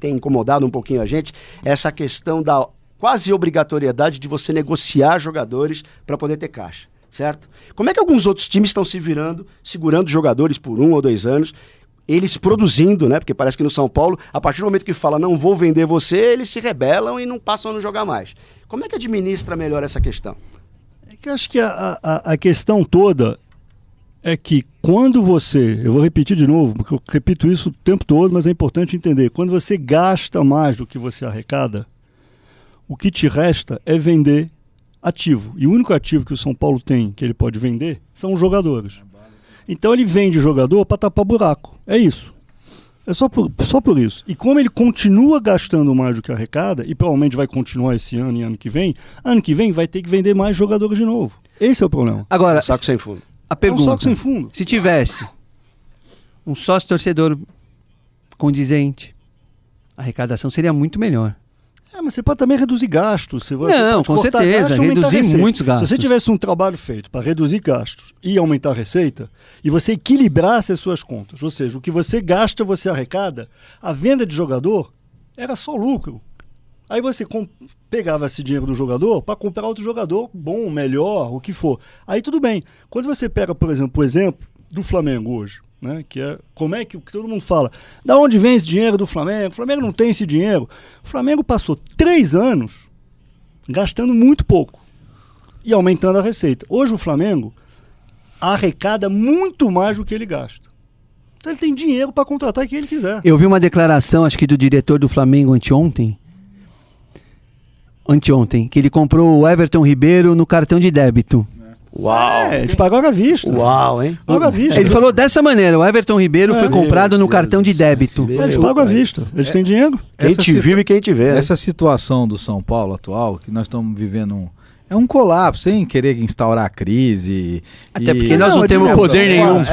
incomodado um pouquinho a gente é essa questão da quase obrigatoriedade de você negociar jogadores para poder ter caixa, certo? Como é que alguns outros times estão se virando, segurando jogadores por 1 ou 2 anos, eles produzindo, né? Porque parece que no São Paulo, a partir do momento que fala não vou vender você, eles se rebelam e não passam a não jogar mais. Como é que administra melhor essa questão? É que eu acho que a questão toda é que quando você, eu vou repetir de novo, porque eu repito isso o tempo todo, mas é importante entender, quando você gasta mais do que você arrecada, o que te resta é vender ativo. E o único ativo que o São Paulo tem, que ele pode vender, são os jogadores. Então ele vende jogador para tapar buraco. É isso. É só por isso. E como ele continua gastando mais do que arrecada, e provavelmente vai continuar esse ano e ano que vem vai ter que vender mais jogadores de novo. Esse é o problema. Agora, saco sem fundo. A pergunta, é um saco sem fundo. Se tivesse um sócio torcedor condizente, a arrecadação seria muito melhor. Mas você pode também reduzir gastos. Você pode com certeza, reduzir muitos gastos. Se você tivesse um trabalho feito para reduzir gastos e aumentar a receita, e você equilibrasse as suas contas, ou seja, o que você gasta, você arrecada, a venda de jogador era só lucro. Aí você pegava esse dinheiro do jogador para comprar outro jogador bom, melhor, o que for. Aí tudo bem. Quando você pega, por exemplo, o exemplo do Flamengo hoje, né, que é como é que todo mundo fala, da onde vem esse dinheiro do Flamengo? O Flamengo não tem esse dinheiro. O Flamengo passou 3 anos gastando muito pouco e aumentando a receita. Hoje o Flamengo arrecada muito mais do que ele gasta. Então ele tem dinheiro para contratar quem ele quiser. Eu vi uma declaração, acho que do diretor do Flamengo anteontem, que ele comprou o Everton Ribeiro no cartão de débito. Uau! Eles pagaram à vista. Uau, hein? Pagam à vista. Ele falou dessa maneira, o Everton Ribeiro foi comprado no cartão de débito. Eles pagam à vista. Eles têm dinheiro. Quem te vive e quem te vê. Essa situação do São Paulo atual, que nós estamos vivendo é um colapso, sem querer instaurar crise. Até porque nós não temos poder nenhum.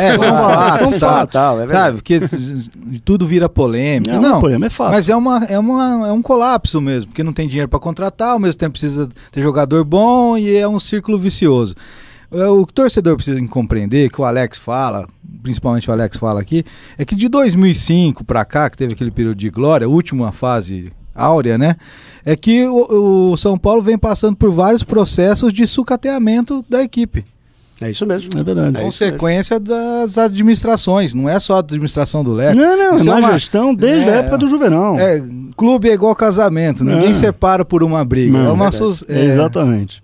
São fatos. Sabe? Porque tudo vira polêmica. Não, polêmica é fato. Mas é um colapso mesmo, porque não tem dinheiro para contratar, ao mesmo tempo precisa ter jogador bom e é um círculo vicioso. O que o torcedor precisa compreender, que o Alex fala, principalmente o Alex fala aqui, é que de 2005 para cá, que teve aquele período de glória, a última fase áurea, né? É que o São Paulo vem passando por vários processos de sucateamento da equipe. É isso mesmo. É verdade. Consequência das administrações, não é só a administração do Leco. Não, é uma gestão desde a época do Juvenal. Clube é igual casamento, ninguém separa por uma briga. Exatamente.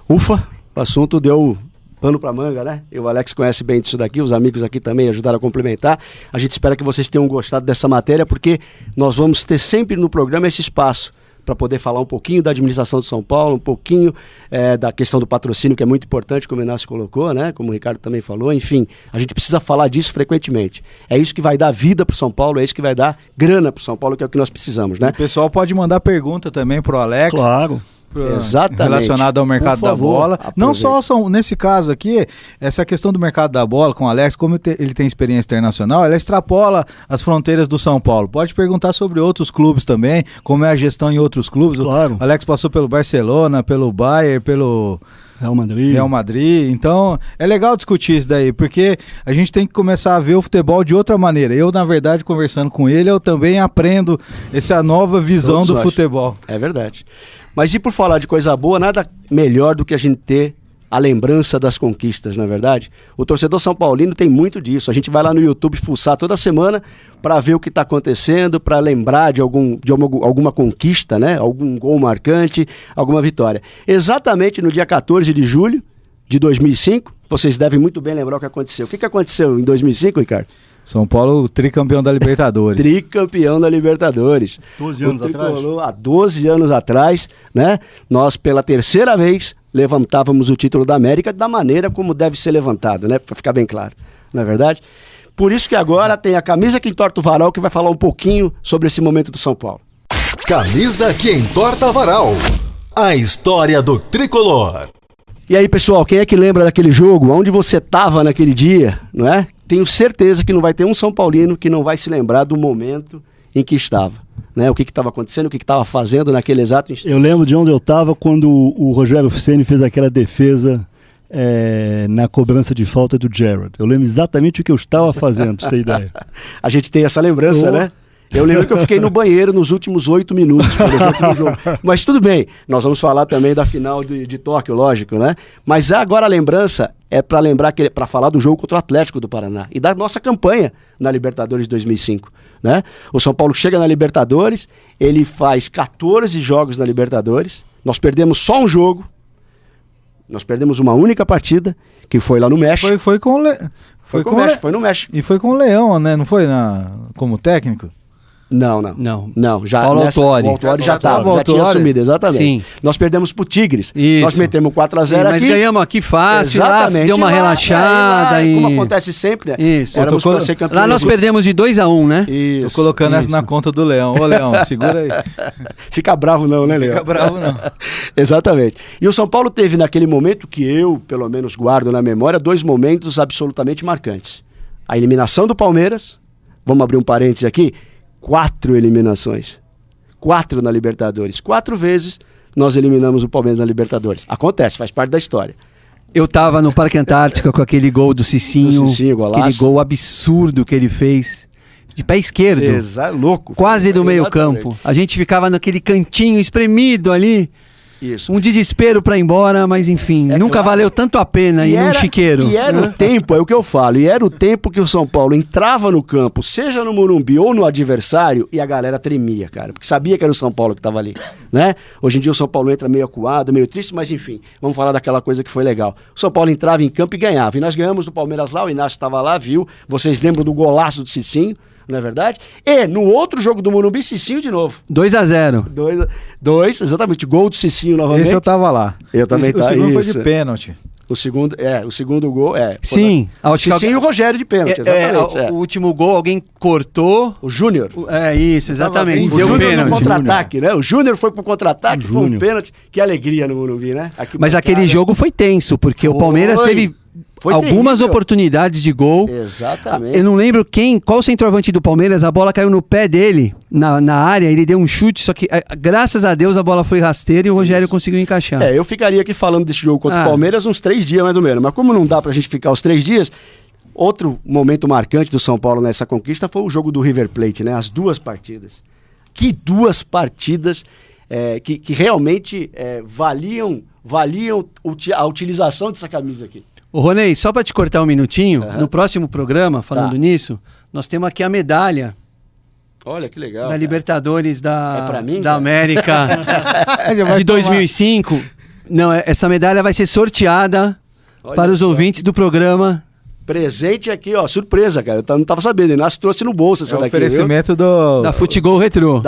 Ufa, o assunto deu pano pra manga, né? E o Alex conhece bem disso daqui, os amigos aqui também ajudaram a complementar. A gente espera que vocês tenham gostado dessa matéria, porque nós vamos ter sempre no programa esse espaço para poder falar um pouquinho da administração de São Paulo, um pouquinho da questão do patrocínio, que é muito importante, como o Inácio colocou, né? Como o Ricardo também falou. Enfim, a gente precisa falar disso frequentemente. É isso que vai dar vida pro São Paulo, é isso que vai dar grana pro São Paulo, que é o que nós precisamos, né? O pessoal pode mandar pergunta também pro Alex. Claro. Exatamente. Relacionado ao mercado da bola. Não só nesse caso aqui, essa questão do mercado da bola com o Alex, como ele tem experiência internacional, ela extrapola as fronteiras do São Paulo. Pode perguntar sobre outros clubes também, como é a gestão em outros clubes. Claro. O Alex passou pelo Barcelona, pelo Bayern, pelo Real Madrid. Então, é legal discutir isso daí, porque a gente tem que começar a ver o futebol de outra maneira. Eu, na verdade, conversando com ele, eu também aprendo essa nova visão do futebol. É verdade. Mas e por falar de coisa boa, nada melhor do que a gente ter a lembrança das conquistas, não é verdade? O torcedor são paulino tem muito disso. A gente vai lá no YouTube fuçar toda semana para ver o que está acontecendo, para lembrar de alguma conquista, né? Algum gol marcante, alguma vitória. Exatamente no dia 14 de julho de 2005, vocês devem muito bem lembrar o que aconteceu. O que aconteceu em 2005, Ricardo? São Paulo, tricampeão da Libertadores. Tricampeão da Libertadores. 12 anos atrás. Há 12 anos atrás, né? Nós, pela terceira vez, levantávamos o título da América da maneira como deve ser levantado, né? Para ficar bem claro, não é verdade? Por isso que agora tem a camisa que entorta o varal, que vai falar um pouquinho sobre esse momento do São Paulo. Camisa que entorta varal. A história do tricolor. E aí, pessoal, quem é que lembra daquele jogo? Onde você estava naquele dia, não é? Tenho certeza que não vai ter um São Paulino que não vai se lembrar do momento em que estava, né? O que estava acontecendo, o que estava fazendo naquele exato instante. Eu lembro de onde eu estava quando o Rogério Ceni fez aquela defesa na cobrança de falta do Gerrard. Eu lembro exatamente o que eu estava fazendo, pra você ter ideia. A gente tem essa lembrança, né? Eu lembro que eu fiquei no banheiro nos últimos 8 minutos, por exemplo, no jogo. Mas tudo bem, nós vamos falar também da final de Tóquio, lógico, né? Mas agora a lembrança é para lembrar para falar do jogo contra o Atlético do Paraná e da nossa campanha na Libertadores de 2005, né? O São Paulo chega na Libertadores, ele faz 14 jogos na Libertadores, nós perdemos só um jogo. Nós perdemos uma única partida, que foi lá no México. Foi no México. E foi com o Leão, né? Não foi como técnico? Não. Já Paulo Autori. O Autori já tinha assumido, exatamente. Sim. Nós perdemos pro Tigres. Isso. Nós metemos 4-0 aqui. Mas ganhamos aqui fácil, exatamente. Lá deu uma relaxada. Como acontece sempre, né? Isso. Éramos pra ser campeão. Lá nós perdemos de 2-1, né? Isso. Tô colocando essa na conta do Leão. Ô, Leão, segura aí. Fica bravo não, né, Leão? Fica bravo não. Exatamente. E o São Paulo teve naquele momento, que eu, pelo menos, guardo na memória, 2 momentos absolutamente marcantes. A eliminação do Palmeiras, vamos abrir um parênteses aqui, 4 eliminações. 4 na Libertadores. 4 vezes nós eliminamos o Palmeiras na Libertadores. Acontece, faz parte da história. Eu tava no Parque Antártica com aquele gol do Cicinho. Golaço. Aquele gol absurdo que ele fez. De pé esquerdo. Louco. Quase do meio campo. A gente ficava naquele cantinho espremido ali. Isso. Um desespero pra ir embora, mas enfim, nunca valeu tanto a pena ir num chiqueiro. E era o tempo, é o que eu falo, e era o tempo que o São Paulo entrava no campo, seja no Morumbi ou no adversário, e a galera tremia, cara, porque sabia que era o São Paulo que tava ali, né? Hoje em dia o São Paulo entra meio acuado, meio triste, mas enfim, vamos falar daquela coisa que foi legal. O São Paulo entrava em campo e ganhava, e nós ganhamos do Palmeiras lá, o Inácio estava lá, viu? Vocês lembram do golaço do Cicinho? Não é verdade? E no outro jogo do Morumbi, Cicinho de novo. 2-0. 2, exatamente, gol do Cicinho novamente. Esse eu tava lá. Eu também tava. O segundo foi de pênalti. O segundo gol Sim. Cicinho e o Rogério de pênalti, exatamente. O último gol, alguém cortou. O Júnior. Isso, exatamente. Deu um pênalti. Contra-ataque, né? O Júnior foi pro contra-ataque, foi um pênalti. Que alegria no Morumbi, né? Mas aquele jogo foi tenso, porque o Palmeiras teve algumas oportunidades de gol. Exatamente. Eu não lembro qual centroavante do Palmeiras, a bola caiu no pé dele, na área, ele deu um chute, só que graças a Deus a bola foi rasteira e o Rogério conseguiu encaixar. Eu ficaria aqui falando desse jogo contra o Palmeiras uns 3 dias mais ou menos, mas como não dá pra gente ficar os 3 dias, outro momento marcante do São Paulo nessa conquista foi o jogo do River Plate, né? As 2 partidas. Que 2 partidas que realmente valiam a utilização dessa camisa aqui. Ô Ronei, só para te cortar um minutinho, no próximo programa, falando nisso, nós temos aqui a medalha. Olha que legal. Da cara. Libertadores pra mim, da América de 2005. Não, essa medalha vai ser sorteada para os ouvintes do programa. Presente aqui, ó, surpresa, cara. Eu não tava sabendo, o Inácio trouxe no bolso essa daqui. Oferecimento da Futebol Retrô.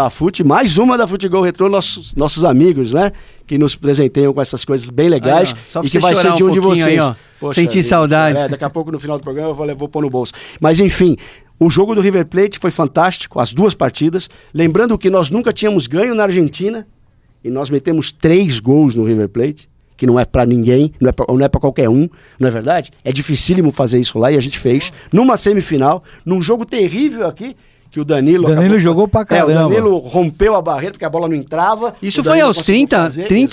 Mais uma da Futebol Retrô, nossos amigos, né? Que nos presenteiam com essas coisas bem legais. Só e que vai ser de um de vocês. Aí, sentir saudades. Daqui a pouco no final do programa eu vou pôr no bolso. Mas enfim, o jogo do River Plate foi fantástico, as 2 partidas. Lembrando que nós nunca tínhamos ganho na Argentina e nós metemos 3 gols no River Plate. Que não é pra ninguém, não é pra qualquer um, não é verdade? É dificílimo fazer isso lá e a gente fez. Numa semifinal, num jogo terrível aqui, que o Danilo jogou pra caramba. O Danilo rompeu a barreira porque a bola não entrava. Isso foi aos 30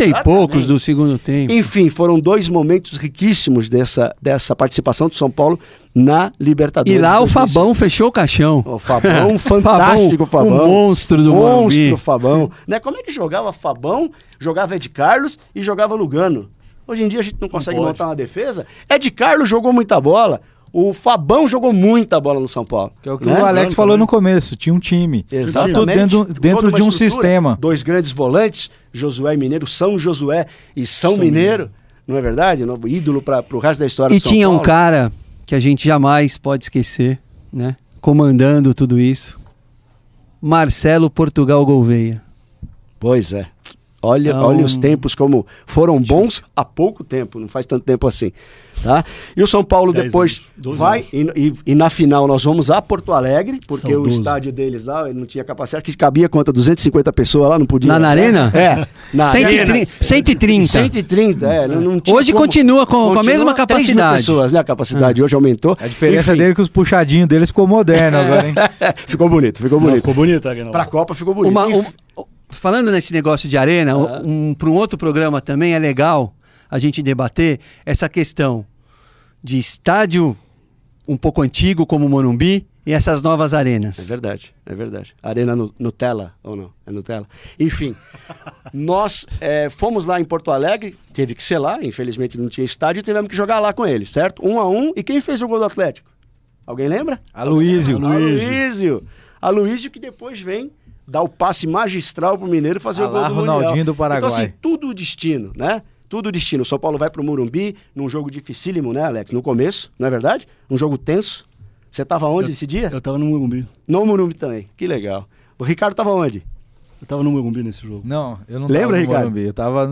e poucos do segundo tempo. Enfim, foram 2 momentos riquíssimos dessa participação do São Paulo na Libertadores. E lá o Fabão fechou o caixão. O Fabão, fantástico Fabão. O monstro do Morumbi. Fabão. Né? Como é que jogava Fabão, jogava Ed Carlos e jogava Lugano? Hoje em dia a gente não consegue montar uma defesa. Ed Carlos jogou muita bola. O Fabão jogou muita bola no São Paulo. Que é o que o Alex falou no começo, tinha um time. Exatamente. Tudo dentro de um sistema. 2 grandes volantes, Josué e Mineiro, São Josué e São Mineiro. Não é verdade? Ídolo para o resto da história do São Paulo. E tinha um cara que a gente jamais pode esquecer, né? comandando tudo isso. Marcelo Portugal Gouveia. Pois é. Olha, Então, olha os tempos como foram bons há pouco tempo, não faz tanto tempo assim. Tá? E o São Paulo 10 depois anos, 12 vai, e na final nós vamos a Porto Alegre, porque São o 12. estádio deles lá ele não tinha capacidade, que cabia quanto? 250 pessoas lá, não podia. Na arena? É. Na 130. 130, não tinha Hoje como- continua com a continua mesma 3.000 capacidade. pessoas, né? A capacidade hoje aumentou. A diferença Enfim, dele é que os puxadinhos deles ficou moderno agora, hein? ficou bonito, ficou Não, bonito. ficou bonito, Aguinaldo. Pra Copa ficou bonito. Falando nesse negócio de arena, para um outro programa também é legal a gente debater essa questão de estádio um pouco antigo como o Morumbi e essas novas arenas. É verdade, é verdade. Arena Nutella, ou não? É Nutella. Enfim, nós fomos lá em Porto Alegre, teve que ser lá, infelizmente não tinha estádio, e tivemos que jogar lá com eles, certo? 1-1, e quem fez o gol do Atlético? Alguém lembra? Aloísio. Aloísio que depois vem dar o passe magistral pro Mineiro fazer o gol do Mundial. Ronaldinho do Paraguai. Então assim, tudo destino, né? Tudo destino. O São Paulo vai pro Morumbi, num jogo dificílimo, né, Alex? No começo, não é verdade? Um jogo tenso. Você tava onde esse dia? Eu tava no Morumbi. No Morumbi também. Que legal. O Ricardo tava onde? Eu tava no Morumbi nesse jogo. Não, eu não Lembra, tava no Ricardo? Morumbi. Eu tava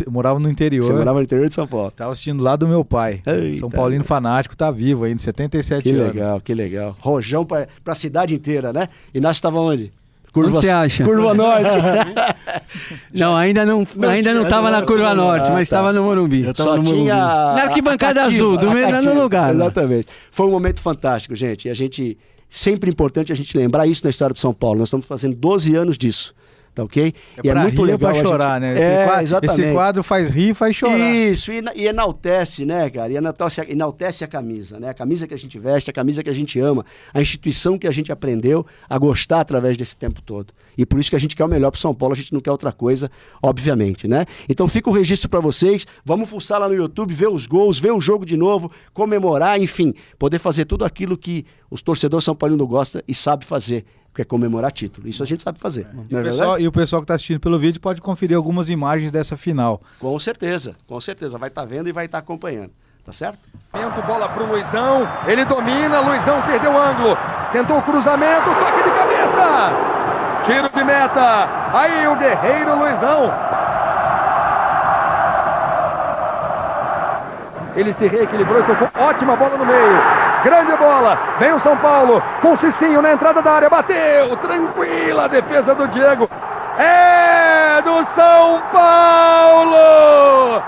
morava no interior. Você morava no interior de São Paulo. Tava assistindo lá do meu pai. Eita, São Paulino fanático, tá vivo ainda, 77 Que anos. legal, que legal. Rojão pra cidade inteira, né? Inácio estava onde? Onde você acha? Curva Norte. Não, ainda não estava na Curva Norte, mas estava no Morumbi. Eu tava Só no Morumbi. tinha Na arquibancada azul, do a mesmo cativa, lugar. Lá. Exatamente. Foi um momento fantástico, gente. E a gente, sempre importante a gente lembrar isso na história do São Paulo. Nós estamos fazendo 12 anos disso. Tá ok? É pra rir ou pra chorar, né? Esse quadro faz rir e faz chorar. Isso, e enaltece, né, cara? E enaltece a camisa, né? A camisa que a gente veste, a camisa que a gente ama, a instituição que a gente aprendeu a gostar através desse tempo todo. E por isso que a gente quer o melhor pro São Paulo, a gente não quer outra coisa, obviamente, né? Então fica o registro para vocês, vamos fuçar lá no YouTube, ver os gols, ver o jogo de novo, comemorar, enfim, poder fazer tudo aquilo que os torcedores são paulinos gostam e sabem fazer, que é comemorar título. Isso a gente sabe fazer. Não é verdade? E o pessoal que está assistindo pelo vídeo pode conferir algumas imagens dessa final. Com certeza. Vai estar vendo e vai estar acompanhando. Tá certo? Bola pro Luizão, ele domina, Luizão perdeu o ângulo, tentou o cruzamento, toque de cabeça, tiro de meta, aí o guerreiro Luizão. Ele se reequilibrou e tocou ótima bola no meio. Grande bola, vem o São Paulo com o Cicinho na entrada da área, bateu, tranquila a defesa do Diego. É do São Paulo!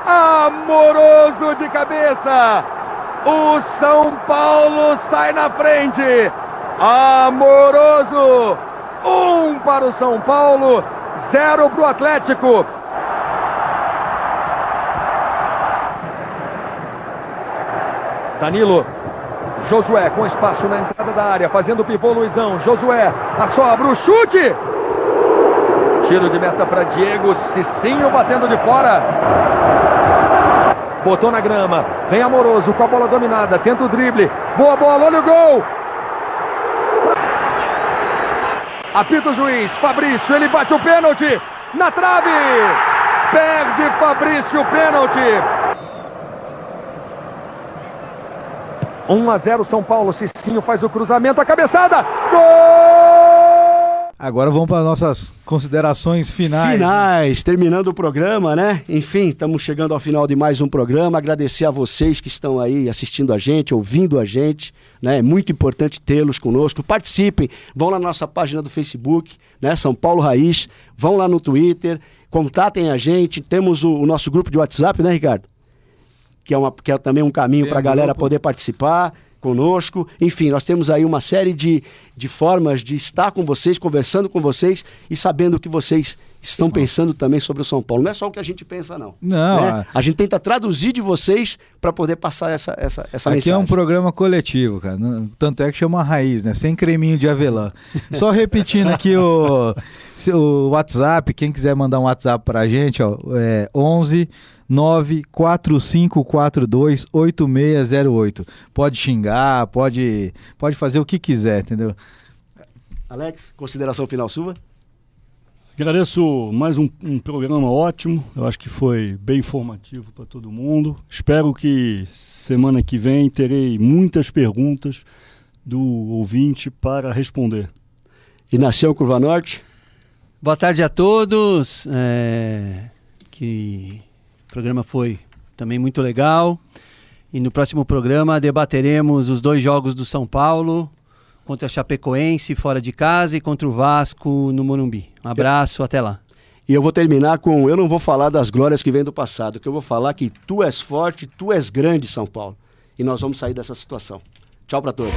Amoroso de cabeça. O São Paulo sai na frente. Amoroso. 1 para o São Paulo, 0 para o Atlético. Danilo, Josué com espaço na entrada da área, fazendo o pivô Luizão, Josué, a sobra, o chute! Tiro de meta para Diego, Cicinho batendo de fora. Botou na grama, vem Amoroso com a bola dominada, tenta o drible, boa bola, olha o gol! Apita o juiz, Fabrício, ele bate o pênalti, na trave! Perde Fabrício o pênalti! 1-0 São Paulo, Cicinho faz o cruzamento, a cabeçada, gol! Agora vamos para nossas considerações finais. Terminando o programa, né? Enfim, estamos chegando ao final de mais um programa. Agradecer a vocês que estão aí assistindo a gente, ouvindo a gente, né? É muito importante tê-los conosco. Participem, vão lá na nossa página do Facebook, né? São Paulo Raiz, vão lá no Twitter, contatem a gente. Temos o nosso grupo de WhatsApp, né, Ricardo? Que é também um caminho para a galera poder participar conosco. Enfim, nós temos aí uma série de formas de estar com vocês, conversando com vocês e sabendo o que vocês estão pensando também sobre o São Paulo. Não é só o que a gente pensa, não. Não. Né? A gente tenta traduzir de vocês para poder passar essa mensagem. Aqui é um programa coletivo, cara. Tanto é que chama Raiz, né? Sem creminho de avelã. Só repetindo aqui o WhatsApp, quem quiser mandar um WhatsApp pra gente, ó, é 11 945428608. Pode xingar, pode fazer o que quiser, entendeu? Alex, consideração final sua? Agradeço mais um programa ótimo, eu acho que foi bem informativo para todo mundo. Espero que semana que vem terei muitas perguntas do ouvinte para responder. Inácio Curva Norte. Boa tarde a todos, que o programa foi também muito legal. E no próximo programa debateremos os 2 jogos do São Paulo, contra a Chapecoense fora de casa e contra o Vasco no Morumbi. Um abraço, até lá. E eu vou terminar com, eu não vou falar das glórias que vêm do passado, que eu vou falar que tu és forte, tu és grande, São Paulo. E nós vamos sair dessa situação. Tchau para todos.